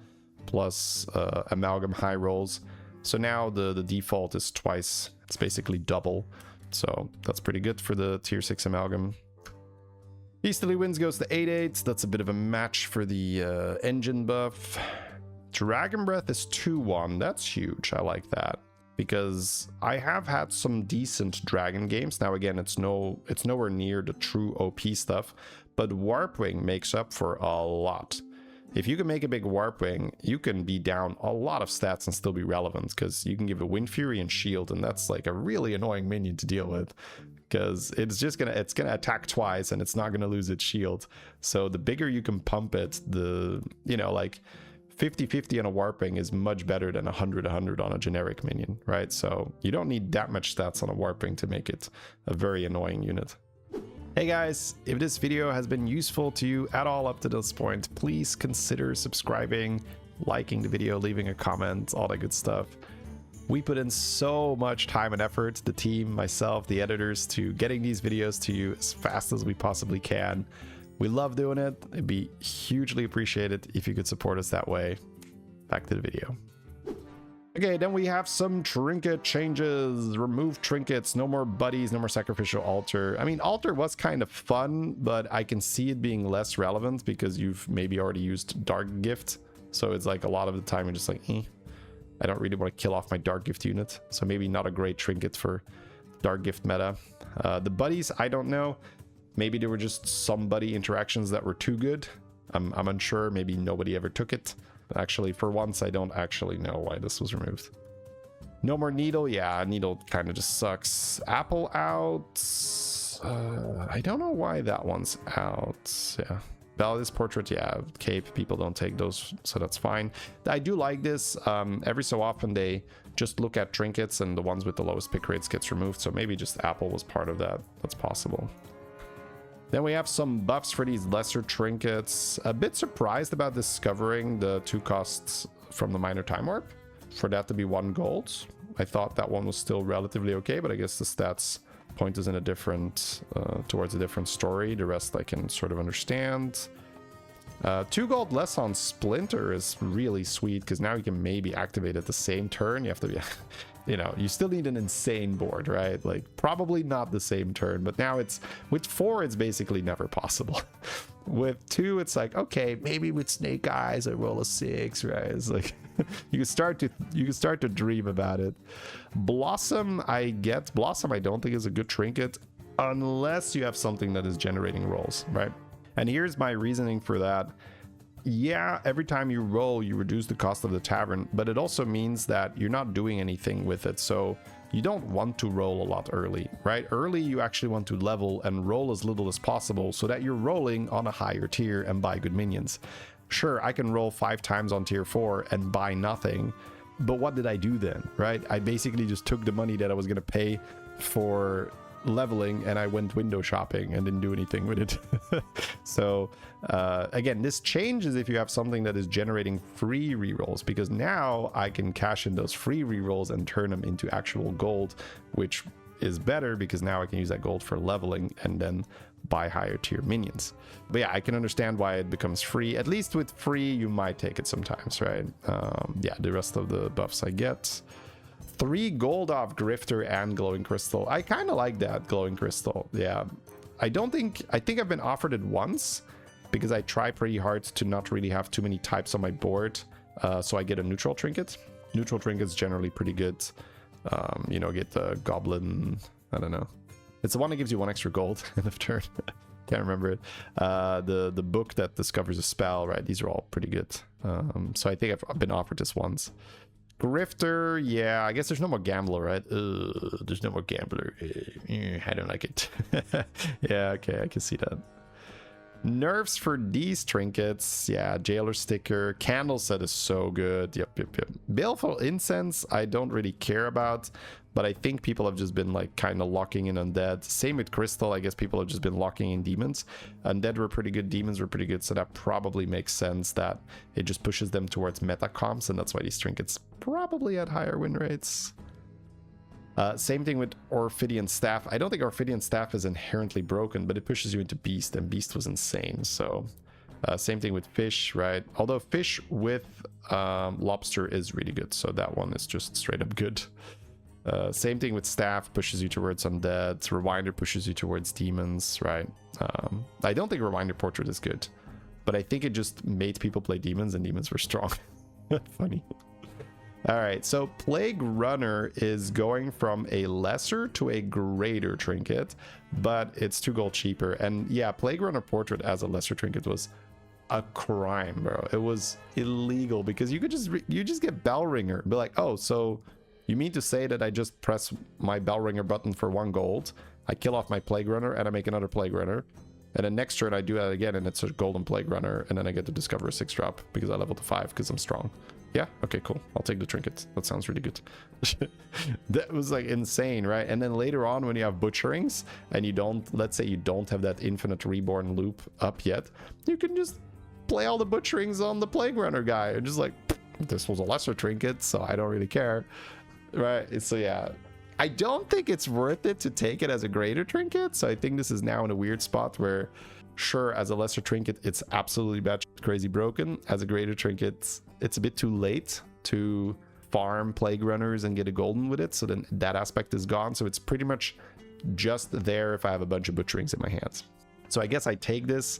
plus Amalgam high rolls. So now the default is twice. It's basically double. So that's pretty good for the tier 6 Amalgam. Beastly Winds goes to 8/8. That's a bit of a match for the engine buff. Dragon Breath is 2/1. That's huge. I like that, because I have had some decent dragon games. Now again, it's nowhere near the true OP stuff, but Warpwing makes up for a lot. If you can make a big Warp Wing, you can be down a lot of stats and still be relevant, because you can give a Wind Fury and Shield, and that's like a really annoying minion to deal with, because it's gonna attack twice and it's not gonna lose its shield. So the bigger you can pump it, the, you know, like 50-50 on a Warp Wing is much better than 100-100 on a generic minion, right? So you don't need that much stats on a Warp Wing to make it a very annoying unit. Hey guys, if this video has been useful to you at all up to this point, please consider subscribing, liking the video, leaving a comment, all that good stuff. We put in so much time and effort, the team, myself, the editors, to getting these videos to you as fast as we possibly can. We love doing it. It'd be hugely appreciated if you could support us that way. Back to the video. Okay, then we have some trinket changes. Remove trinkets, no more buddies, no more sacrificial altar. I mean, altar was kind of fun, but I can see it being less relevant because you've maybe already used dark gift. So it's like a lot of the time you're just like, I don't really want to kill off my dark gift unit. So maybe not a great trinket for dark gift meta. The buddies, I don't know. Maybe there were just some buddy interactions that were too good. I'm unsure. Maybe nobody ever took it. Actually, for once, I don't actually know why this was removed. No more needle. Yeah, needle kind of just sucks. Apple out. I don't know why that one's out. Yeah. Validus portrait. Yeah. Cape. People don't take those, so that's fine. I do like this. Every so often, they just look at trinkets, and the ones with the lowest pick rates gets removed. So maybe just Apple was part of that. That's possible. Then we have some buffs for these lesser trinkets. A bit surprised about discovering the 2 costs from the minor time warp. For that to be 1 gold. I thought that one was still relatively okay, but I guess the stats point us in a different, towards a different story. The rest I can sort of understand. 2 gold less on Splinter is really sweet, because now you can maybe activate at the same turn. You have to be... You know, you still need an insane board, right? Like, probably not the same turn, but now it's, with 4, it's basically never possible. With 2, it's like, okay, maybe with Snake Eyes, I roll a 6, right? It's like, you can start to dream about it. Blossom, I don't think is a good trinket, unless you have something that is generating rolls, right? And here's my reasoning for that. Yeah, every time you roll, you reduce the cost of the tavern, but it also means that you're not doing anything with it. So you don't want to roll a lot early, right? Early, you actually want to level and roll as little as possible so that you're rolling on a higher tier and buy good minions. Sure, I can roll 5 times on tier 4 and buy nothing, but what did I do then, right? I basically just took the money that I was going to pay for leveling and I went window shopping and didn't do anything with it. So again, this changes if you have something that is generating free rerolls, because now I can cash in those free rerolls and turn them into actual gold, which is better because now I can use that gold for leveling and then buy higher tier minions. But yeah, I can understand why it becomes free. At least with free, you might take it sometimes, right? Yeah, the rest of the buffs I get. 3 gold off Grifter and Glowing Crystal. I kind of like that Glowing Crystal. Yeah, I think I've been offered it once because I try pretty hard to not really have too many types on my board. So I get a neutral trinket. Neutral trinket's generally pretty good. You know, get the Goblin. I don't know. It's the one that gives you 1 extra gold end of turn. Can't remember it. The book that discovers a spell, right? These are all pretty good. So I think I've been offered this once. Grifter, yeah, I guess there's no more Gambler, right? There's no more Gambler. I don't like it. Yeah, okay, I can see that. Nerfs for these trinkets, yeah, Jailer sticker. Candle set is so good. Yep. Baleful Incense, I don't really care about, but I think people have just been like kind of locking in undead. Same with Crystal, I guess people have just been locking in demons. Undead were pretty good, demons were pretty good, so that probably makes sense that it just pushes them towards meta comps, and that's why these trinkets probably had higher win rates. Same thing with Orphidian Staff. I don't think Orphidian Staff is inherently broken, but it pushes you into Beast, and Beast was insane. So same thing with Fish, right? Although Fish with Lobster is really good, so that one is just straight up good. Same thing with Staff, pushes you towards Undead. Rewinder pushes you towards Demons, right? I don't think Rewinder Portrait is good, but I think it just made people play Demons, and Demons were strong. Funny. All right, so Plague Runner is going from a lesser to a greater trinket, but it's 2 gold cheaper. And yeah, Plague Runner Portrait as a lesser trinket was a crime, bro. It was illegal because you could just get bell ringer, be like, oh, so you mean to say that I just press my bell ringer button for 1 gold, I kill off my plague runner, and I make another plague runner, and then next turn I do that again and it's a golden plague runner, and then I get to discover a 6-drop because I leveled to 5 because I'm strong. Yeah, okay, cool. I'll take the trinket. That sounds really good. That was like insane, right? And then later on when you have butcherings and you don't, let's say you don't have that infinite reborn loop up yet, you can just play all the butcherings on the plague runner guy and just like, this was a lesser trinket, so I don't really care, right? So yeah, I don't think it's worth it to take it as a greater trinket. So I think this is now in a weird spot where, sure, as a lesser trinket, it's absolutely bad, crazy broken. As a greater trinket, it's a bit too late to farm plague runners and get a golden with it. So then that aspect is gone. So it's pretty much just there if I have a bunch of butcherings in my hands. So I guess I take this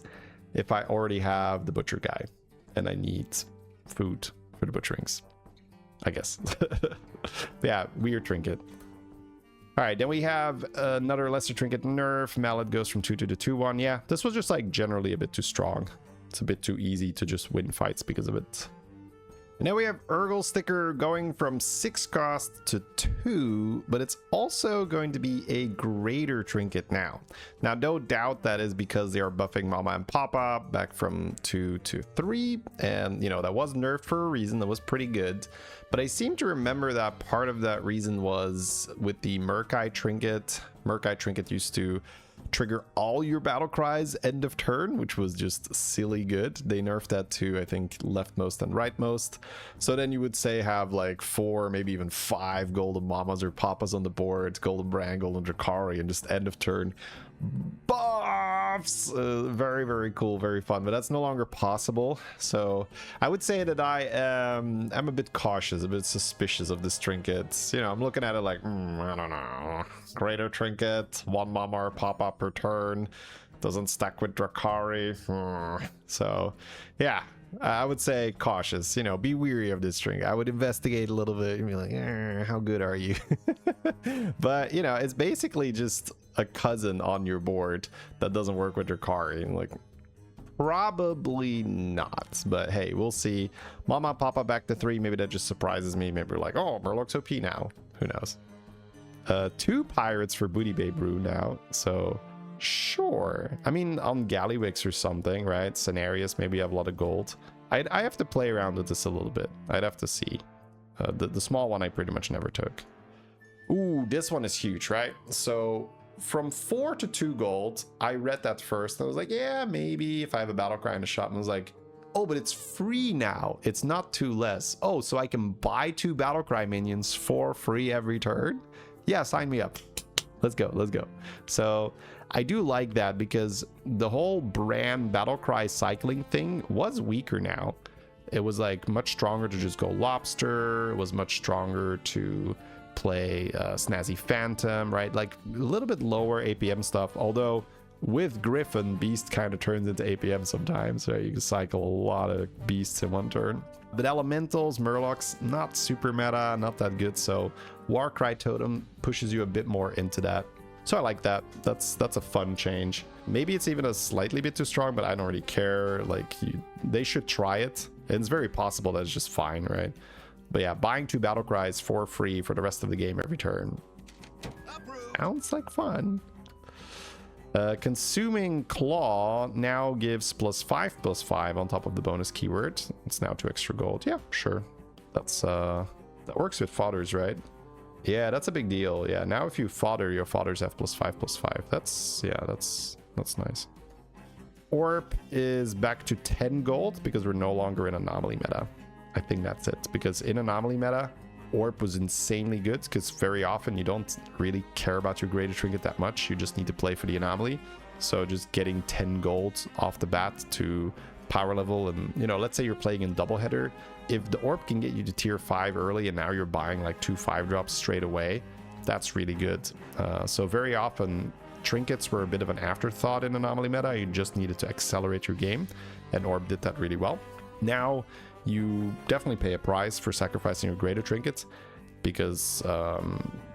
if I already have the butcher guy and I need food for the butcherings, I guess. Yeah, weird trinket. All right, then we have another lesser trinket nerf. Mallet goes from 2 to the 2/1. Yeah, this was just like generally a bit too strong. It's a bit too easy to just win fights because of it. And now we have Urgle sticker going from 6 cost to 2, but it's also going to be a greater trinket now. Now, no doubt that is because they are buffing Mama and Papa back from 2 to 3. And, you know, that was nerfed for a reason. That was pretty good. But I seem to remember that part of that reason was with the Murkai trinket. Murkai trinket used to trigger all your battle cries end of turn, which was just silly good. They nerfed that to, I think, leftmost and rightmost. So then you would say have like 4, maybe even 5 golden mamas or papas on the board, golden Bran, golden Drakari, and just end of turn buffs. Very, very cool, very fun, but that's no longer possible. So I would say that I'm a bit cautious, a bit suspicious of this trinket. You know, I'm looking at it like, I don't know, greater trinket, 1 mama or papa per turn, doesn't stack with Drakari. So yeah, I would say cautious, you know, be weary of this trinket. I would investigate a little bit and be like, how good are you? But you know, it's basically just a cousin on your board that doesn't work with Drakari. Like, probably not, but hey, we'll see. Mama Papa back to 3, maybe that just surprises me. Maybe we're like, oh, Murloc's OP now, who knows. 2 pirates for Booty Bay Brew now, so sure. I mean, on Gallywix or something, right? Scenarios, maybe have a lot of gold. I have to play around with this a little bit. I'd have to see. The small one I pretty much never took. Ooh, this one is huge, right? So from 4 to 2 gold, I read that first. And I was like, yeah, maybe if I have a battle cry in the shop. And I was like, oh, but it's free now. It's not 2 less. Oh, so I can buy 2 battle cry minions for free every turn? Yeah, sign me up. Let's go, let's go. So I do like that because the whole Bran battle cry cycling thing was weaker now. It was like much stronger to just go lobster. It was much stronger to play Snazzy Phantom, right? Like a little bit lower APM stuff, although with Griffin, Beast kind of turns into APM sometimes, right? You can cycle a lot of beasts in 1 turn. But Elementals, Murlocs, not super meta, not that good, so Warcry Totem pushes you a bit more into that. So I like that. That's a fun change. Maybe it's even a slightly bit too strong, but I don't really care. Like, they should try it. And it's very possible that it's just fine, right? But yeah, buying 2 battle cries for free for the rest of the game every turn sounds like fun. Consuming Claw now gives +5/+5 on top of the bonus keyword. It's now 2 extra gold. Yeah, sure. That's that works with fodders, right? Yeah, that's a big deal. Yeah, now if you fodder, your fodders have +5/+5. That's, yeah, that's nice. Orp is back to 10 gold because we're no longer in anomaly meta. I think that's it, because in anomaly meta, Orp was insanely good because very often you don't really care about your greater trinket that much. You just need to play for the anomaly. So just getting 10 gold off the bat to power level, and you know, let's say you're playing in doubleheader, if the Orp can get you to tier 5 early and now you're buying like 2 5-drops straight away, that's really good. So very often trinkets were a bit of an afterthought in anomaly meta. You just needed to accelerate your game, and Orb did that really well. Now you definitely pay a price for sacrificing your greater trinkets because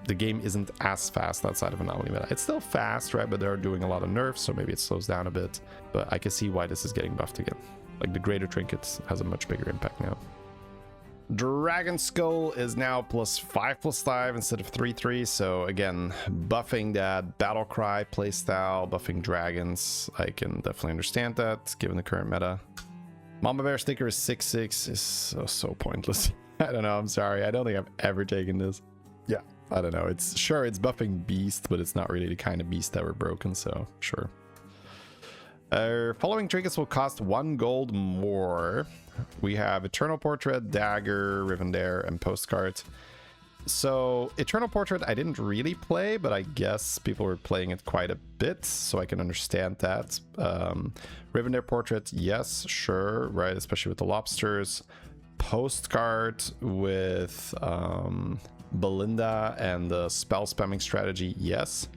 the game isn't as fast outside of anomaly meta. It's still fast, right? But they're doing a lot of nerfs, so maybe it slows down a bit. But I can see why this is getting buffed again. Like the greater trinkets has a much bigger impact now. Dragon Skull is now +5/+5 instead of 3/3. So again, buffing that battle cry playstyle, buffing dragons. I can definitely understand that given the current meta. Mama Bear sticker is 6/6 is so pointless. I don't know. I'm sorry. I don't think I've ever taken this. Yeah, I don't know. It's buffing beast, but it's not really the kind of beast that were broken. So sure. Following trinkets will cost 1 gold more. We have Eternal Portrait, Dagger, Rivendare, and Postcard. So Eternal Portrait I didn't really play, but I guess people were playing it quite a bit, so I can understand that. Rivendare Portrait, yes, sure, right, especially with the lobsters. Postcard with Belinda and the spell spamming strategy, yes.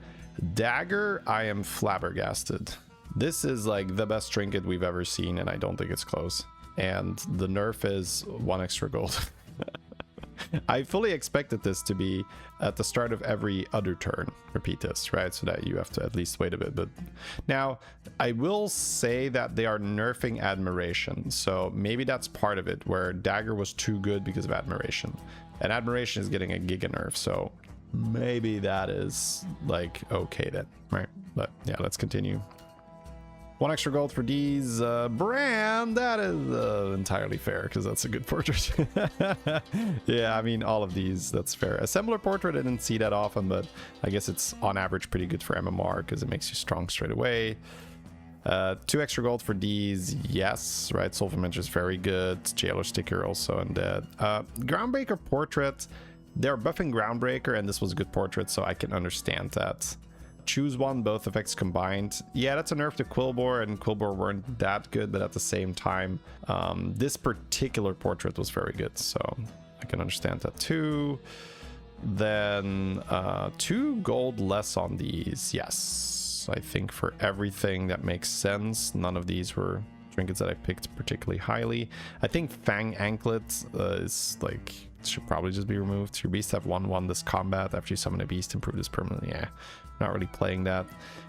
Dagger, I am flabbergasted. This is like the best trinket we've ever seen, and I don't think it's close. And the nerf is 1 extra gold. I fully expected this to be at the start of every other turn. Repeat this, right? So that you have to at least wait a bit. But now I will say that they are nerfing Admiration. So maybe that's part of it, where Dagger was too good because of Admiration. And Admiration is getting a giga nerf. So maybe that is like okay then, right? But yeah, let's continue. 1 extra gold for D's brand. That is entirely fair because that's a good portrait. Yeah, I mean, all of these, that's fair. Assembler Portrait, I didn't see that often, but I guess it's on average pretty good for MMR because it makes you strong straight away. 2 extra gold for D's, yes, right? Soul Fermenter is very good. Jailer sticker also undead. Groundbreaker Portrait, they're buffing Groundbreaker, and this was a good portrait, so I can understand that. Choose one, both effects combined. Yeah, that's a nerf to Quillbore, and Quillbore weren't that good, but at the same time, this particular portrait was very good, so I can understand that too. Then 2 gold less on these. Yes, I think for everything that makes sense. None of these were trinkets that I picked particularly highly. I think Fang Anklet is like, should probably just be removed. Your beasts have 1/1 this combat after you summon a beast, improve this permanently. Yeah, not really playing that.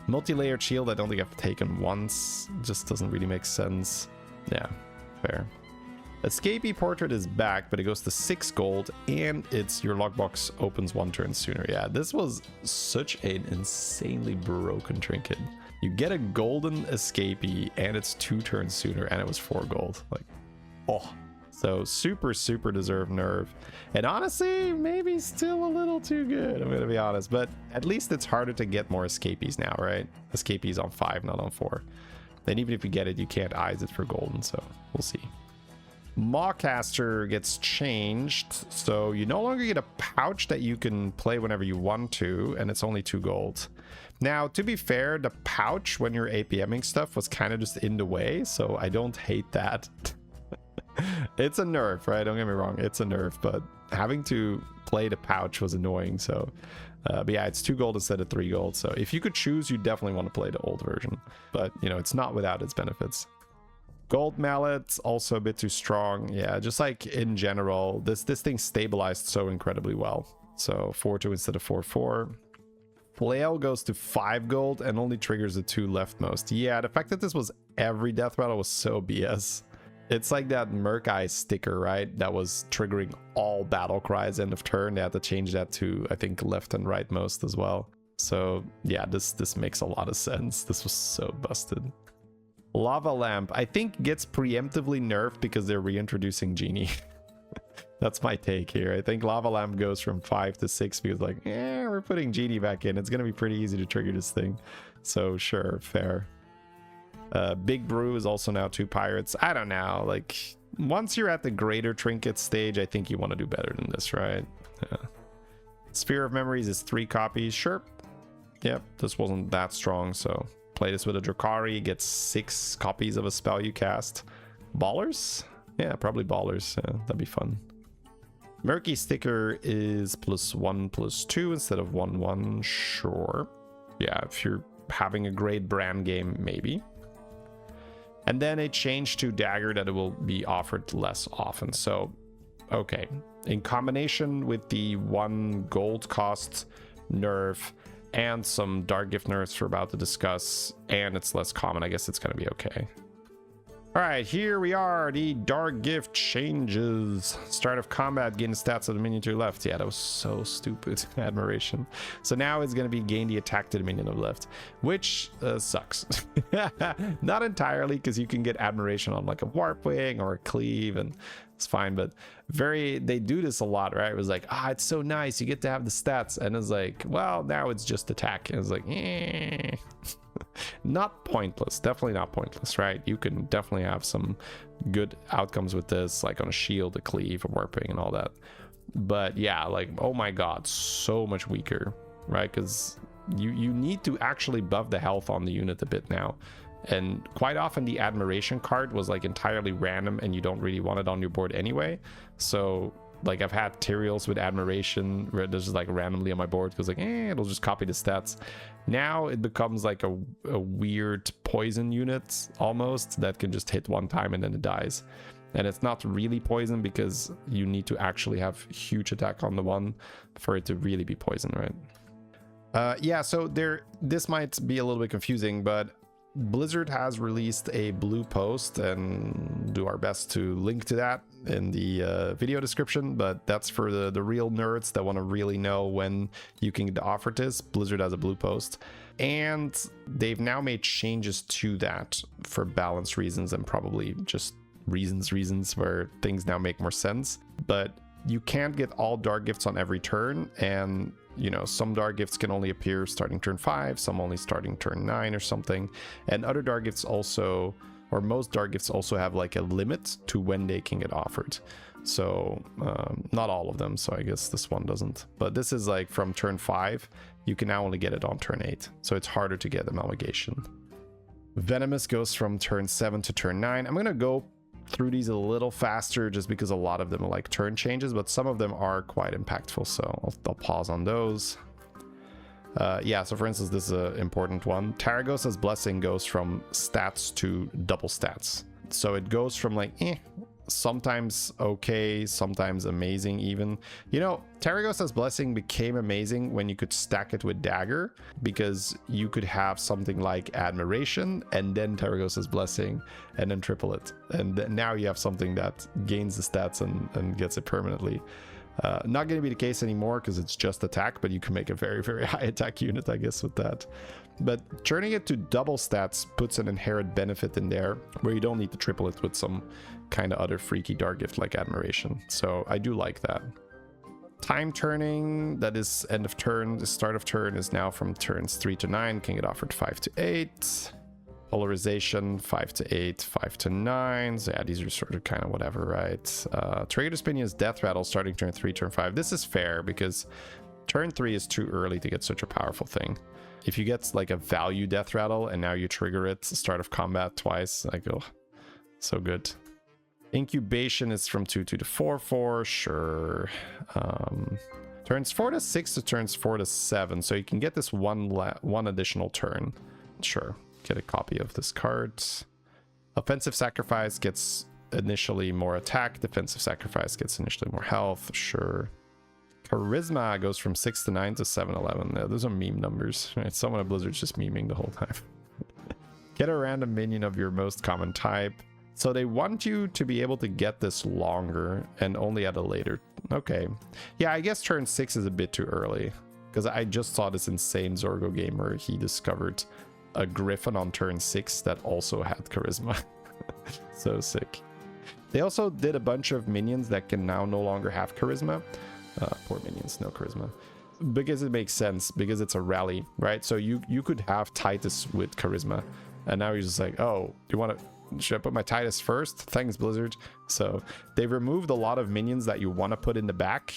Multi-layered shield, I don't think I've taken once. Just doesn't really make sense. Yeah, fair. Escapee Portrait is back, but it goes to 6 gold, and it's your lockbox opens 1 turn sooner. Yeah, this was such an insanely broken trinket. You get a golden Escapee, and it's 2 turns sooner, and it was 4 gold. Like, oh. So super deserved nerf. And honestly, maybe still a little too good, I'm gonna be honest. But at least it's harder to get more Escapees now, right? Escapees on 5, not on 4. And even if you get it, you can't eyes it for golden, so we'll see. Mawcaster gets changed, so you no longer get a pouch that you can play whenever you want to, and it's only 2 gold. Now, to be fair, the pouch when you're APMing stuff was kind of just in the way, so I don't hate that. It's a nerf, right? Don't get me wrong, it's a nerf, but having to play the pouch was annoying. So but yeah, it's 2 gold instead of 3 gold, so if you could choose, you definitely want to play the old version, but you know, it's not without its benefits. Gold Mallet, also a bit too strong. Yeah, just like in general, this thing stabilized so incredibly well. So 4/2 instead of 4/4. Flail goes to 5 gold and only triggers the 2 leftmost. Yeah, the fact that this was every death rattle was so BS. It's like that Murk-Eye sticker, right? That was triggering all battle cries end of turn. They had to change that to, I think, left and rightmost as well. So yeah, this makes a lot of sense. This was so busted. Lava Lamp, I think, gets preemptively nerfed because they're reintroducing Genie. That's my take here. I think Lava Lamp goes from 5 to 6 because like, we're putting Genie back in. It's gonna be pretty easy to trigger this thing. So sure, fair. Big Brew is also now 2 pirates. I don't know, like once you're at the greater trinket stage, I think you want to do better than this, right? Yeah. Sphere of Memories is 3 copies. Sure. Yep, this wasn't that strong, so play this with a Drakari, get 6 copies of a spell you cast. Ballers? Yeah, probably ballers. That'd be fun. Murky sticker is +1/+2 instead of 1/1. Sure. Yeah, if you're having a great brand game, maybe. And then a change to Dagger that it will be offered less often. So, okay. In combination with the 1 gold cost nerf and some dark gift nerfs we're about to discuss, and it's less common, I guess it's going to be okay. All right, here we are. The Dark Gift changes. Start of combat, gain the stats of the minion to your left. Yeah, that was so stupid. Admiration. So now it's going to be gain the attack to the minion on the left, which sucks. Not entirely, because you can get admiration on like a warp wing or a cleave, and it's fine. But they do this a lot, right? It was like, it's so nice. You get to have the stats. And it's like, well, now it's just attack. And it's like, not pointless, definitely not pointless, right? You can definitely have some good outcomes with this, like on a shield, a cleave, a warping, and all that. But yeah, like, oh my god, so much weaker, right? Because you need to actually buff the health on the unit a bit now, and quite often the admiration card was like entirely random and you don't really want it on your board anyway. So like I've had Tyraels with admiration where there's just like randomly on my board because like it'll just copy the stats. Now it becomes like a weird poison unit almost that can just hit one time and then it dies. And it's not really poison because you need to actually have huge attack on the one for it to really be poison, right? Yeah, so this might be a little bit confusing, but Blizzard has released a blue post, and do our best to link to that in the video description, but that's for the real nerds that want to really know when you can get the offer to this. Blizzard has a blue post, and they've now made changes to that for balance reasons and probably just reasons where things now make more sense. But you can't get all dark gifts on every turn, and you know, some dark gifts can only appear starting turn 5, some only starting turn 9 or something, and other dark gifts also, or most dark gifts also have like a limit to when they can get offered. So not all of them, so I guess this one doesn't, but this is like from turn 5 you can now only get it on turn 8, so it's harder to get Amalgamation. Venomous goes from turn 7 to turn 9. I'm gonna go through these a little faster just because a lot of them are like turn changes, but some of them are quite impactful, so I'll pause on those. Yeah, so for instance, this is an important one. Taragosa's Blessing goes from stats to double stats, so it goes from like sometimes okay, sometimes amazing even. You know, Taragosa's Blessing became amazing when you could stack it with Dagger, because you could have something like Admiration and then Taragosa's Blessing and then triple it, and now you have something that gains the stats and gets it permanently. Not going to be the case anymore because it's just attack, but you can make a very, very high attack unit, I guess, with that. But turning it to double stats puts an inherent benefit in there where you don't need to triple it with some kind of other freaky dark gift like Admiration. So I do like that. Time turning, that is end of turn. The start of turn is now from turns 3 to 9, can get offered 5 to 8. Polarization 5 to 8, 5 to 9. So yeah, these are sort of kind of whatever, right? Trader's Pinion's Death Rattle starting turn 3, turn 5. This is fair because turn 3 is too early to get such a powerful thing. If you get like a value Death Rattle and now you trigger it start of combat twice, like, oh, so good. Incubation is from 2-2 to 4-4, sure. Turns 4 to 6 to turns 4 to 7, so you can get this one additional turn, sure. Get a copy of this card. Offensive Sacrifice gets initially more attack. Defensive Sacrifice gets initially more health. Sure. Charisma goes from 6 to 9 to 7-11. Those are meme numbers, right? Someone at Blizzard's just memeing the whole time. Get a random minion of your most common type. So they want you to be able to get this longer and only at a later. Okay. Yeah, I guess turn 6 is a bit too early because I just saw this insane Zorgo game where he discovered a Griffin on turn 6 that also had Charisma. So sick. They also did a bunch of minions that can now no longer have Charisma. Poor minions, no Charisma. Because it makes sense, because it's a rally, right? So you could have Titus with Charisma, and now you're just like, oh, do you want to... Should I put my Titus first? Thanks, Blizzard. So they removed a lot of minions that you want to put in the back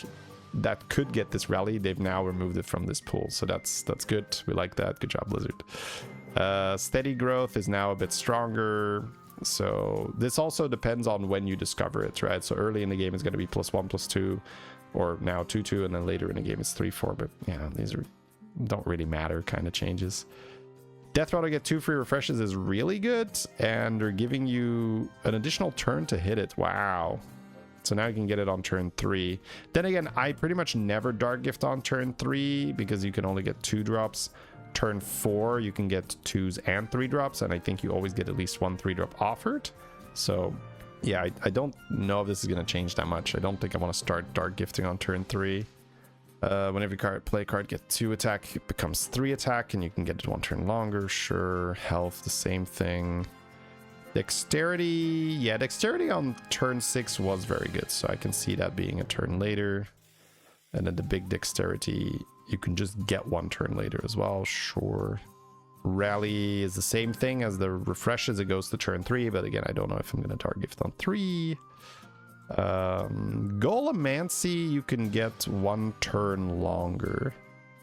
that could get this rally. They've now removed it from this pool, so that's good. We like that. Good job, Blizzard. Steady growth is now a bit stronger, so this also depends on when you discover it, right? So early in the game is going to be +1/+2, or now 2/2, and then later in the game it's 3/4. But yeah, these don't really matter kind of changes. Death Rattle get 2 free refreshes is really good, and they're giving you an additional turn to hit it. Wow. So now you can get it on turn 3. Then again, I pretty much never Dark Gift on turn 3 because you can only get 2 drops. Turn 4, you can get 2s and 3 drops, and I think you always get at least 1 3-drop offered. So yeah, I don't know if this is going to change that much. I don't think I want to start Dark Gifting on turn 3. Whenever you play a card, get 2 attack, it becomes 3 attack, and you can get it 1 turn longer. Sure. Health, the same thing. Dexterity, yeah, dexterity on turn 6 was very good, so I can see that being a turn later. And then the big dexterity, you can just get 1 turn later as well. Sure. Rally is the same thing as the refreshes. It goes to turn 3, but again, I don't know if I'm going to Dark Gift on 3. Golemancy, you can get 1 turn longer.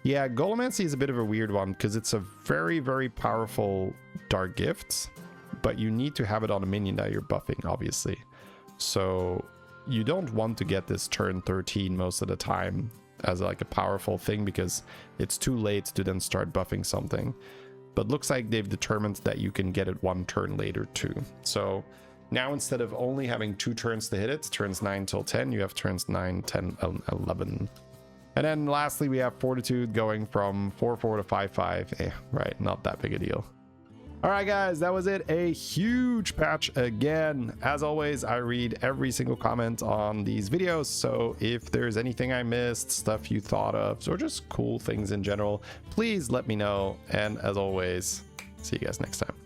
Yeah, Golemancy is a bit of a weird one because it's a very, very powerful Dark Gift, but you need to have it on a minion that you're buffing, obviously. So you don't want to get this turn 13 most of the time as like a powerful thing because it's too late to then start buffing something. But looks like they've determined that you can get it 1 turn later too. So now instead of only having 2 turns to hit it, turns 9 till 10, you have turns 9, 10, 11. And then lastly, we have Fortitude going from 4-4 to 5-5. Right, not that big a deal. All right, guys, that was it. A huge patch again. As always, I read every single comment on these videos. So if there's anything I missed, stuff you thought of, or just cool things in general, please let me know. And as always, see you guys next time.